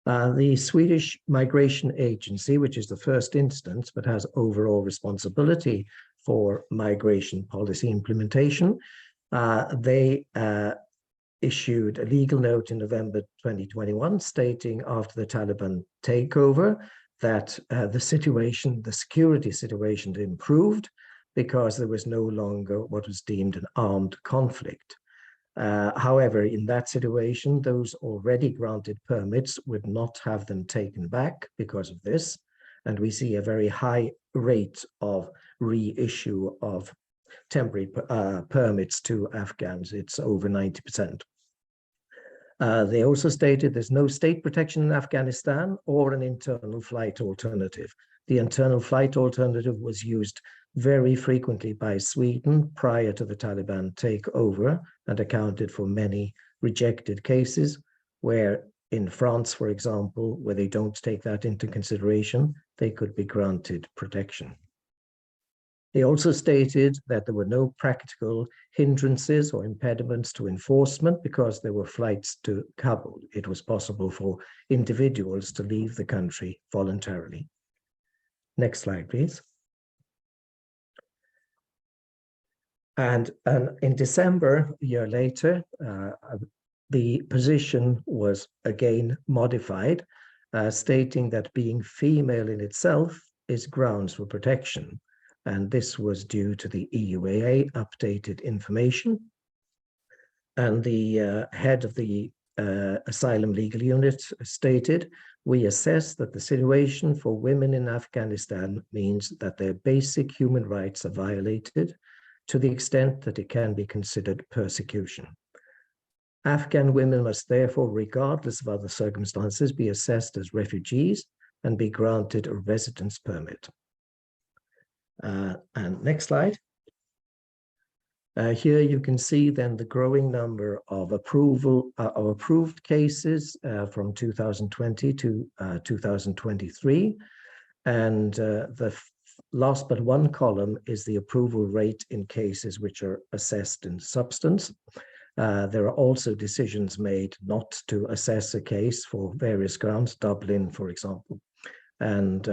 The Swedish Migration Agency, which is the first instance but has overall responsibility for migration policy implementation, they issued a legal note in November 2021 stating after the Taliban takeover that the security situation had improved because there was no longer what was deemed an armed conflict. However, in that situation, those already granted permits would not have them taken back because of this. And we see a very high rate of reissue of temporary permits to Afghans. It's over 90%. They also stated there's no state protection in Afghanistan or an internal flight alternative. The internal flight alternative was used very frequently by Sweden prior to the Taliban takeover and accounted for many rejected cases, where in France, for example, where they don't take that into consideration, they could be granted protection. They also stated that there were no practical hindrances or impediments to enforcement because there were flights to Kabul. It was possible for individuals to leave the country voluntarily. Next slide, please. And in December, a year later, the position was again modified, stating that being female in itself is grounds for protection. And this was due to the EUAA updated information. And the head of the asylum legal unit stated, we assess that the situation for women in Afghanistan means that their basic human rights are violated to the extent that it can be considered persecution. Afghan women must therefore, regardless of other circumstances, be assessed as refugees and be granted a residence permit. And next slide. Here you can see then the growing number of approved cases from 2020 to 2023. And the last but one column is the approval rate in cases which are assessed in substance. There are also decisions made not to assess a case for various grounds, Dublin, for example. And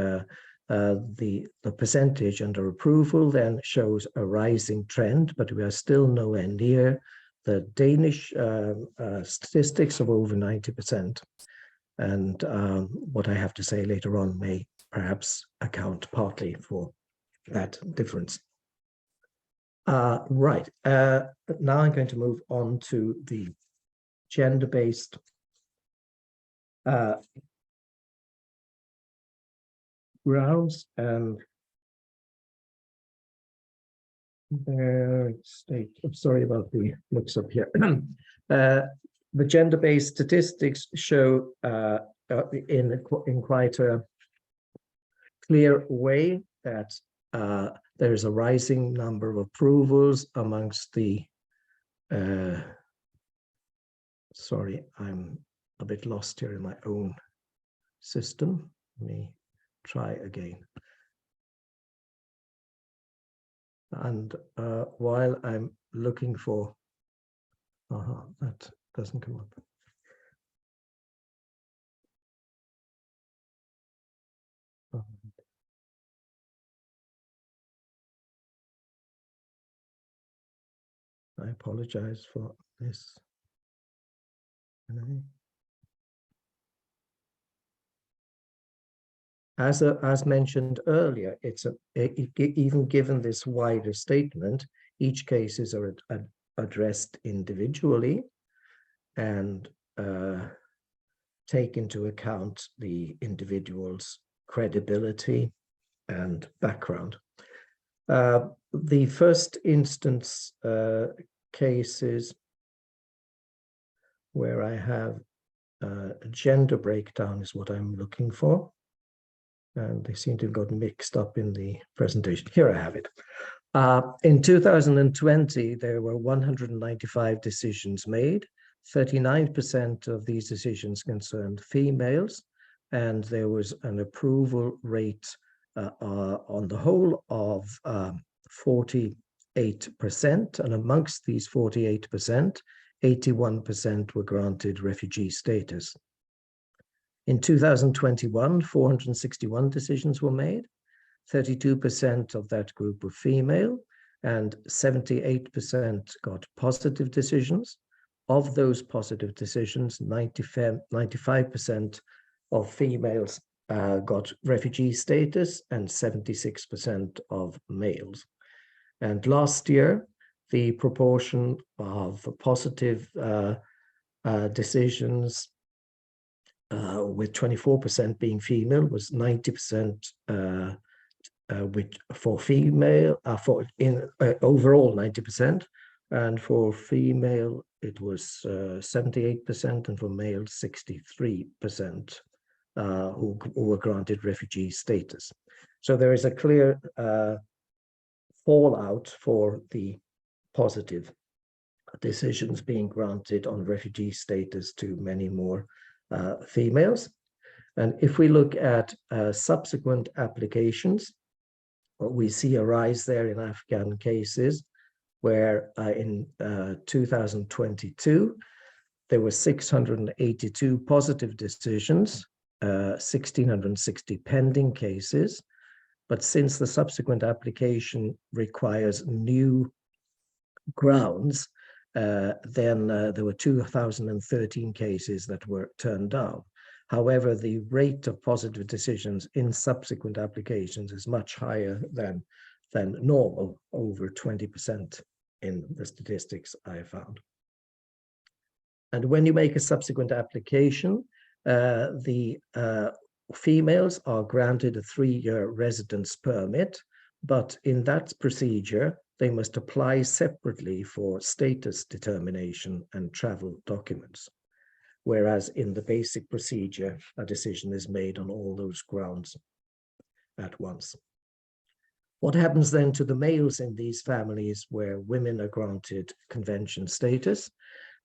the percentage under approval then shows a rising trend, but we are still nowhere near the Danish statistics of over 90%. And what I have to say later on may perhaps account partly for that difference. Right, now I'm going to move on to the gender-based grounds and their state. I'm sorry about the mix-up here. The gender-based statistics show in quite a clear way that there is a rising number of approvals amongst the, sorry, I'm a bit lost here in my own system. Let me try again. And while I'm looking for, that doesn't come up. I apologize for this. As mentioned earlier, even given this wider statement, each cases are addressed individually and take into account the individual's credibility and background. The first instance cases where I have a gender breakdown is what I'm looking for. And they seem to have got mixed up in the presentation. Here I have it. In 2020, there were 195 decisions made. 39% of these decisions concerned females, and there was an approval rate on the whole of 48%. And amongst these 48%, 81% were granted refugee status. In 2021, 461 decisions were made. 32% of that group were female, and 78% got positive decisions. Of those positive decisions, 95% of females got refugee status and 76% of males. And last year, the proportion of positive decisions with 24% being female was 90% for female, overall 90%, and for female it was 78%, and for male 63% who were granted refugee status. So there is a clear fallout for the positive decisions being granted on refugee status to many more females. And if we look at subsequent applications, we see a rise there in Afghan cases, where in 2022, there were 682 positive decisions, 1,660 pending cases. But since the subsequent application requires new grounds, then there were 2,013 cases that were turned down. However, the rate of positive decisions in subsequent applications is much higher than normal, over 20% in the statistics I found. And when you make a subsequent application, the females are granted a 3-year residence permit, but in that procedure, they must apply separately for status determination and travel documents. Whereas in the basic procedure, a decision is made on all those grounds at once. What happens then to the males in these families where women are granted convention status?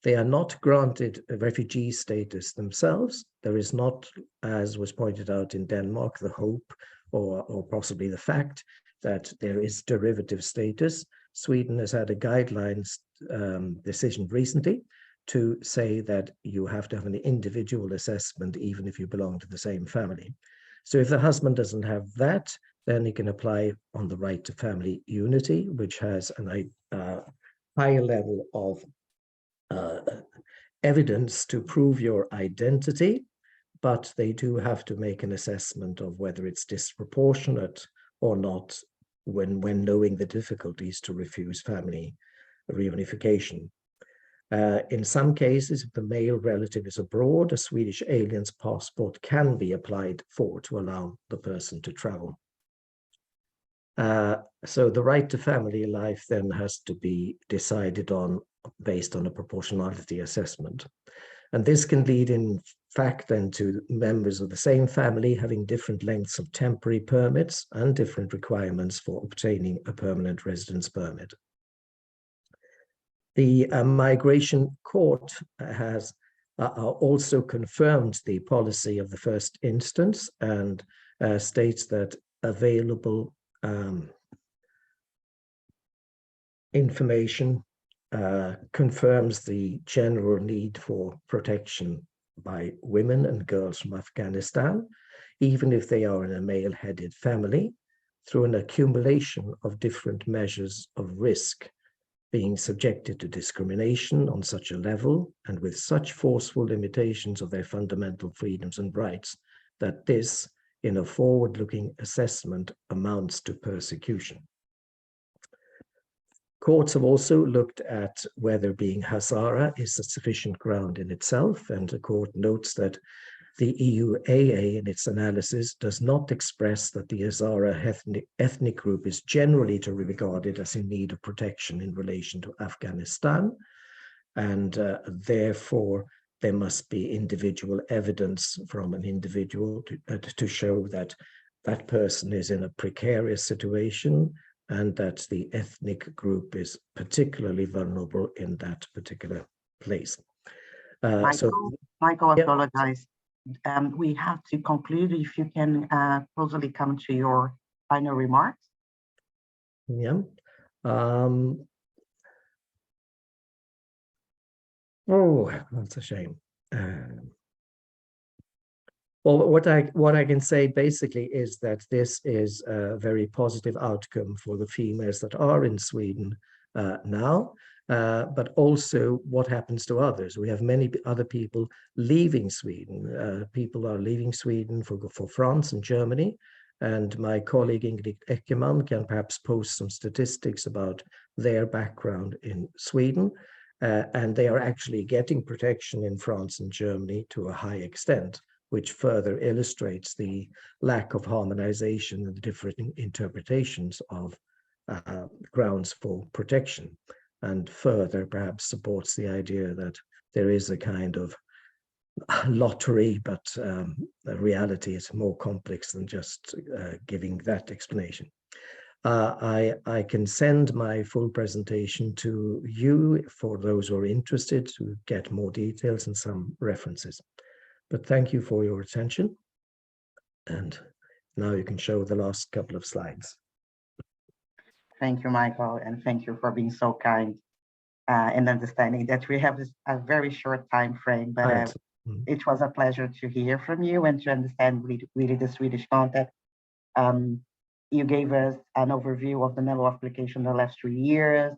They are not granted a refugee status themselves. There is not, as was pointed out in Denmark, the hope or possibly the fact that there is derivative status. Sweden has had a guidelines decision recently to say that you have to have an individual assessment even if you belong to the same family. So if the husband doesn't have that, then he can apply on the right to family unity, which has a higher level of evidence to prove your identity, but they do have to make an assessment of whether it's disproportionate or not when knowing the difficulties to refuse family reunification. In some cases, if the male relative is abroad, a Swedish alien's passport can be applied for to allow the person to travel. So the right to family life then has to be decided on based on a proportionality assessment. And this can lead in fact then to members of the same family having different lengths of temporary permits and different requirements for obtaining a permanent residence permit. The Migration Court has also confirmed the policy of the first instance and states that available information confirms the general need for protection by women and girls from Afghanistan, even if they are in a male-headed family, through an accumulation of different measures of risk, being subjected to discrimination on such a level and with such forceful limitations of their fundamental freedoms and rights that this, in a forward-looking assessment, amounts to persecution. Courts have also looked at whether being Hazara is a sufficient ground in itself, and the court notes that the EUAA in its analysis does not express that the Hazara ethnic group is generally to be regarded as in need of protection in relation to Afghanistan, and therefore there must be individual evidence from an individual to show that that person is in a precarious situation and that the ethnic group is particularly vulnerable in that particular place. Michael, apologize. We have to conclude. If you can closely come to your final remarks. Yeah. Oh, that's a shame. Well, what I can say basically is that this is a very positive outcome for the females that are in Sweden now, but also what happens to others. We have many other people leaving Sweden. People are leaving Sweden for France and Germany, and my colleague Ingrid Eckermann can perhaps post some statistics about their background in Sweden, and they are actually getting protection in France and Germany to a high extent, which further illustrates the lack of harmonization and the different interpretations of grounds for protection, and further perhaps supports the idea that there is a kind of lottery, but the reality is more complex than just giving that explanation. I can send my full presentation to you for those who are interested to get more details and some references. But thank you for your attention. And now you can show the last couple of slides. Thank you, Michael, and thank you for being so kind and understanding that we have a very short time frame, but it was a pleasure to hear from you and to understand really the Swedish context. You gave us an overview of the number of applications in the last 3 years,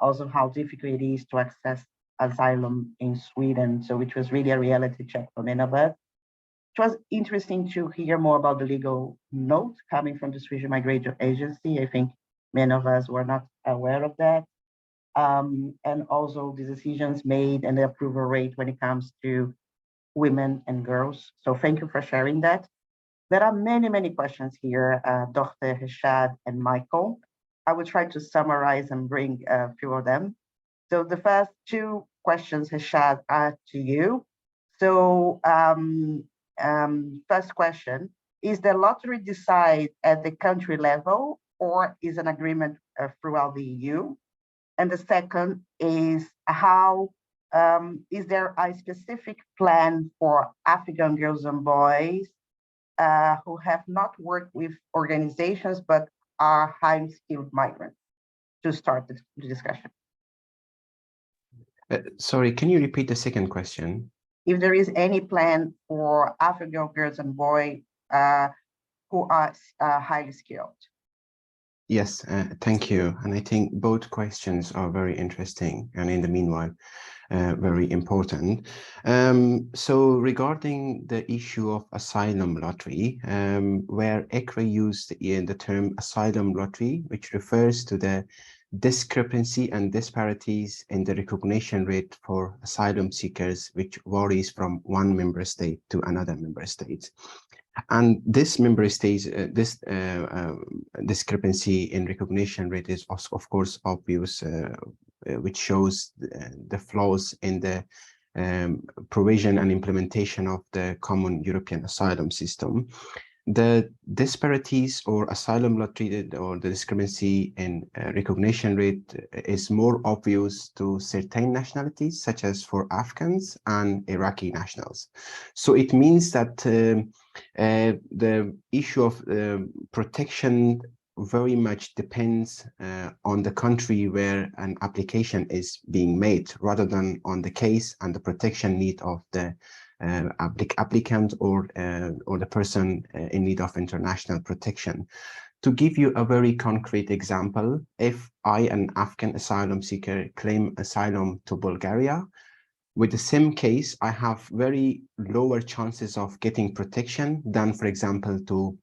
also how difficult it is to access asylum in Sweden. So it was really a reality check for many of us. It was interesting to hear more about the legal note coming from the Swedish Migration Agency. I think many of us were not aware of that. And also the decisions made and the approval rate when it comes to women and girls. So thank you for sharing that. There are many questions here, Dr. Heshad and Michael. I will try to summarize and bring a few of them. So the first 2 questions, Heshad, are to you. So first question, is the lottery decided at the country level or is an agreement throughout the EU? And the second is how, is there a specific plan for Afghan girls and boys who have not worked with organizations but are highly skilled migrants, to start the discussion? Sorry, can you repeat the second question? If there is any plan for Afghan girls and boys who are highly skilled. Yes, thank you. And I think both questions are very interesting and in the meanwhile, very important. So regarding the issue of asylum lottery, where ECRE used the term asylum lottery, which refers to the discrepancy and disparities in the recognition rate for asylum seekers, which varies from one member state to another member state. And this member states, this discrepancy in recognition rate is of course obvious, which shows the flaws in the provision and implementation of the common European asylum system. The disparities or asylum lottery or the discrepancy in recognition rate is more obvious to certain nationalities, such as for Afghans and Iraqi nationals. So it means that the issue of protection very much depends on the country where an application is being made, rather than on the case and the protection need of the applicant or the person in need of international protection. To give you a very concrete example, if I, an Afghan asylum seeker, claim asylum to Bulgaria, with the same case, I have very lower chances of getting protection than, for example, to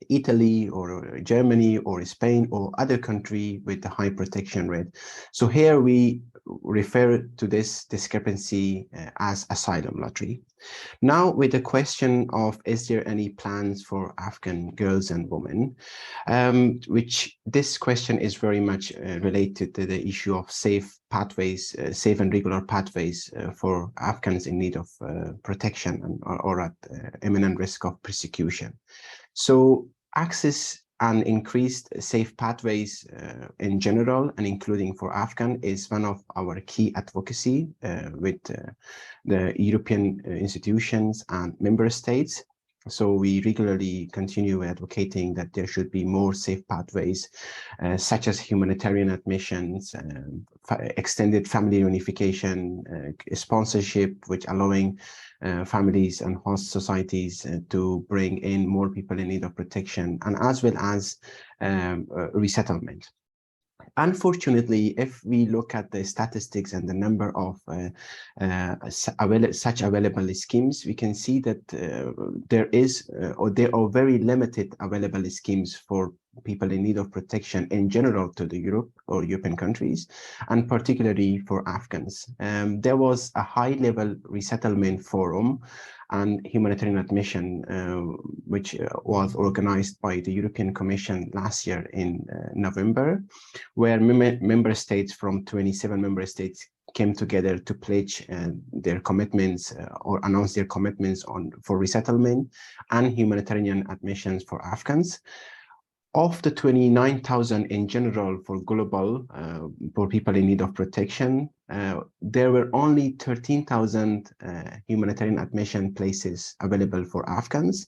Italy or Germany or Spain or other country with the high protection rate. So here we refer to this discrepancy as asylum lottery. Now, with the question of, is there any plans for Afghan girls and women, which this question is very much related to the issue of safe pathways, safe and regular pathways for Afghans in need of protection or at imminent risk of persecution. So access and increased safe pathways in general, and including for Afghan, is one of our key advocacy with the European institutions and member states. So we regularly continue advocating that there should be more safe pathways, such as humanitarian admissions, extended family reunification, sponsorship, which allowing families and host societies to bring in more people in need of protection, and as well as resettlement. Unfortunately, if we look at the statistics and the number of such available schemes, we can see that there are very limited available schemes for people in need of protection in general to the Europe or European countries, and particularly for Afghans. There was a high-level resettlement forum and humanitarian admission, which was organized by the European Commission last year in November, where member states from 27 member states came together to pledge their commitments or announce their commitments for resettlement and humanitarian admissions for Afghans. Of the 29,000 in general for global, for people in need of protection, there were only 13,000 humanitarian admission places available for Afghans.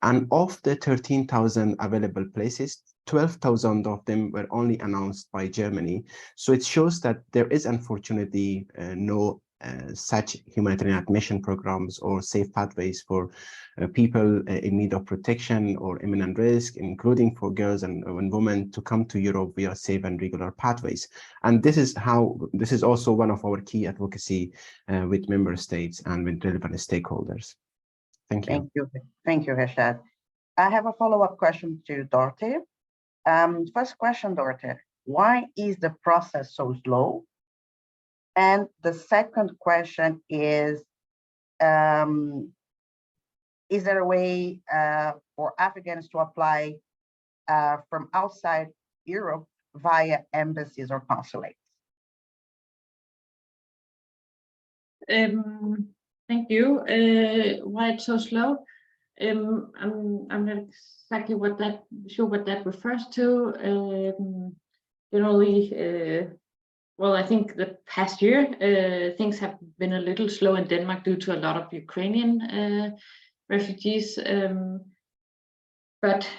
And of the 13,000 available places, 12,000 of them were only announced by Germany. So it shows that there is unfortunately no such humanitarian admission programs or safe pathways for people in need of protection or imminent risk, including for girls and women to come to Europe via safe and regular pathways. And this is also one of our key advocacy with member states and with relevant stakeholders. Thank you. Thank you, Rashad. I have a follow-up question to Dorothy. First question, Dorothy, why is the process so slow? And the second question is there a way for Afghans to apply from outside Europe via embassies or consulates? Thank you. Why it's so slow? I'm not exactly sure what that refers to. Generally, well, I think the past year things have been a little slow in Denmark due to a lot of Ukrainian refugees. But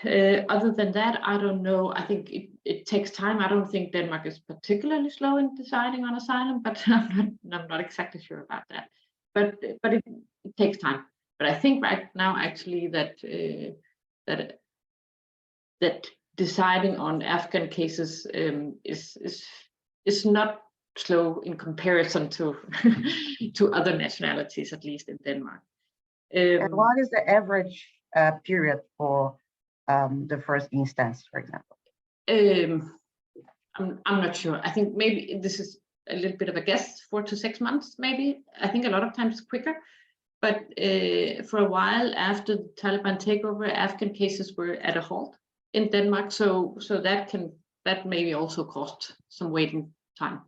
other than that, I don't know. I think it takes time. I don't think Denmark is particularly slow in deciding on asylum, but I'm not exactly sure about that. But it takes time. But I think right now actually that deciding on Afghan cases is not slow in comparison to to other nationalities, at least in Denmark. And what is the average period for the first instance, for example? I'm not sure. I think maybe this is a little bit of a guess, 4 to 6 months, maybe. I think a lot of times quicker. But for a while after the Taliban takeover, Afghan cases were at a halt in Denmark. So that maybe also caused some waiting time.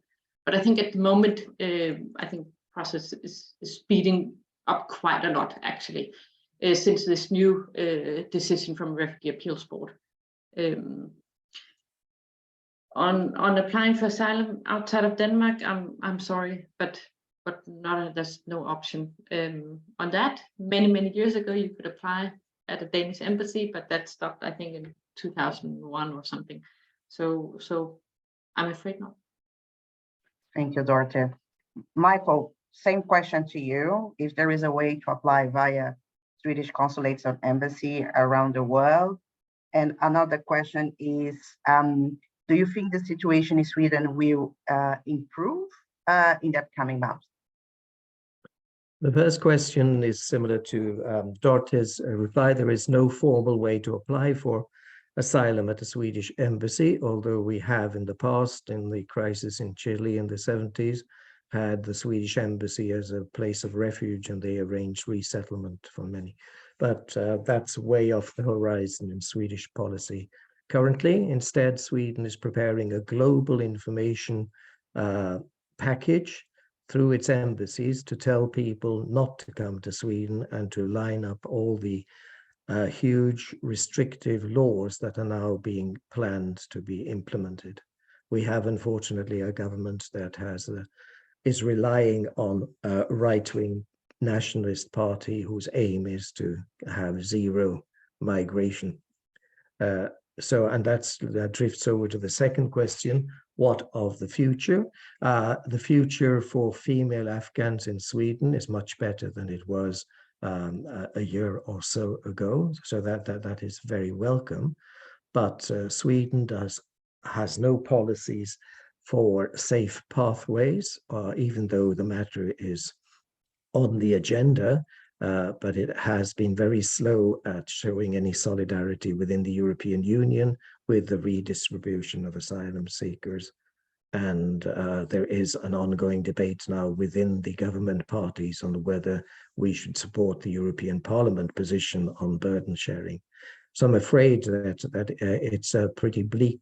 But I think at the moment, I think process is speeding up quite a lot, actually, since this new decision from Refugee Appeals Board. On applying for asylum outside of Denmark, I'm sorry, but there's no option on that. Many years ago, you could apply at a Danish embassy, but that stopped, I think, in 2001 or something. So I'm afraid not. Thank you, Dorothy. Michael, same question to you. If there is a way to apply via Swedish consulates or embassy around the world. And another question is, do you think the situation in Sweden will improve in the upcoming months? The first question is similar to Dorothy's reply. There is no formal way to apply for asylum at the Swedish embassy, although we have in the past, in the crisis in Chile in the 70s, had the Swedish embassy as a place of refuge, and they arranged resettlement for many. But that's way off the horizon in Swedish policy. Currently, instead, Sweden is preparing a global information package through its embassies to tell people not to come to Sweden and to line up all the huge restrictive laws that are now being planned to be implemented. We have, unfortunately, a government that is relying on a right-wing nationalist party whose aim is to have zero migration. And that drifts over to the second question, what of the future? The future for female Afghans in Sweden is much better than it was a year or so ago. So that is very welcome. But Sweden has no policies for safe pathways, even though the matter is on the agenda, but it has been very slow at showing any solidarity within the European Union with the redistribution of asylum seekers. And there is an ongoing debate now within the government parties on whether we should support the European Parliament position on burden sharing. So I'm afraid that it's a pretty bleak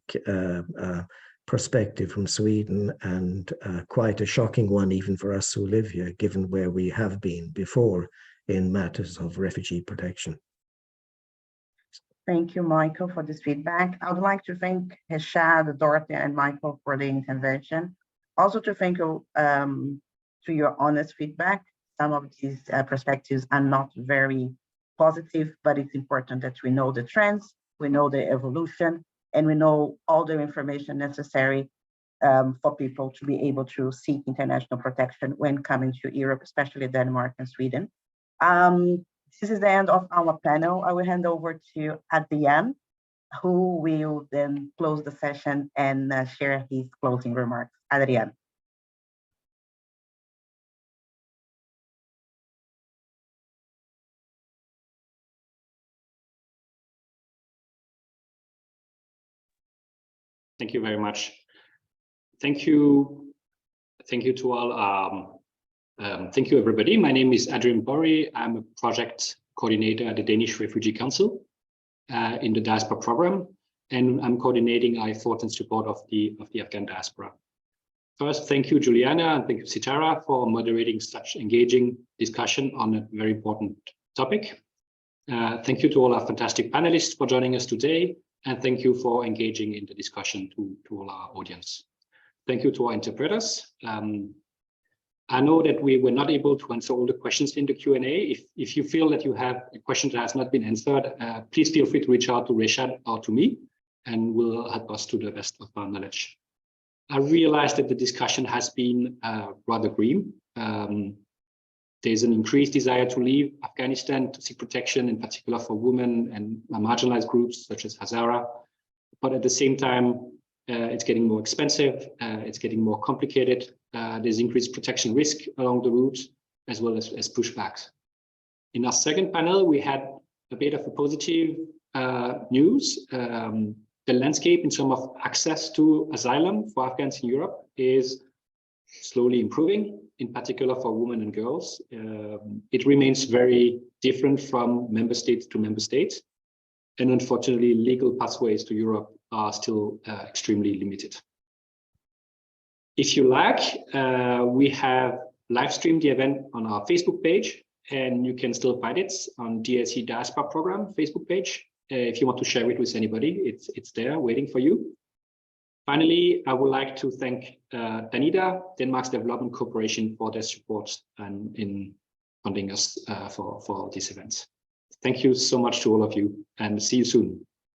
perspective from Sweden, and quite a shocking one even for us who live here, given where we have been before in matters of refugee protection. Thank you, Michael, for this feedback. I would like to thank Rashad, Dorothy, and Michael for the intervention. Also to thank you to your honest feedback. Some of these perspectives are not very positive, but it's important that we know the trends, we know the evolution, and we know all the information necessary for people to be able to seek international protection when coming to Europe, especially Denmark and Sweden. This is the end of our panel. I will hand over to Adrian, who will then close the session and share his closing remarks. Adrian. Thank you very much. Thank you to all. Thank you, everybody. My name is Adrian Borry. I'm a project coordinator at the Danish Refugee Council in the Diaspora program, and I'm coordinating our thought and support of the Afghan diaspora. First, thank you, Juliana, and thank you, Sitara, for moderating such engaging discussion on a very important topic. Thank you to all our fantastic panelists for joining us today, and thank you for engaging in the discussion to all our audience. Thank you to our interpreters. I know that we were not able to answer all the questions in the Q&A. If you feel that you have a question that has not been answered, please feel free to reach out to Reshad or to me, and we'll help us to the best of our knowledge. I realized that the discussion has been rather grim. There's an increased desire to leave Afghanistan to seek protection, in particular for women and marginalized groups such as Hazara. But at the same time, it's getting more expensive, it's getting more complicated. There's increased protection risk along the route, as well as pushbacks. In our second panel, we had a bit of a positive news. The landscape in terms of access to asylum for Afghans in Europe is slowly improving, in particular for women and girls. It remains very different from member state to member state. And unfortunately, legal pathways to Europe are still extremely limited. If you like, we have live streamed the event on our Facebook page, and you can still find it on DSC Diaspora Program Facebook page. If you want to share it with anybody, it's there waiting for you. Finally, I would like to thank Danida, Denmark's Development Corporation, for their support and in funding us for this event. Thank you so much to all of you, and see you soon.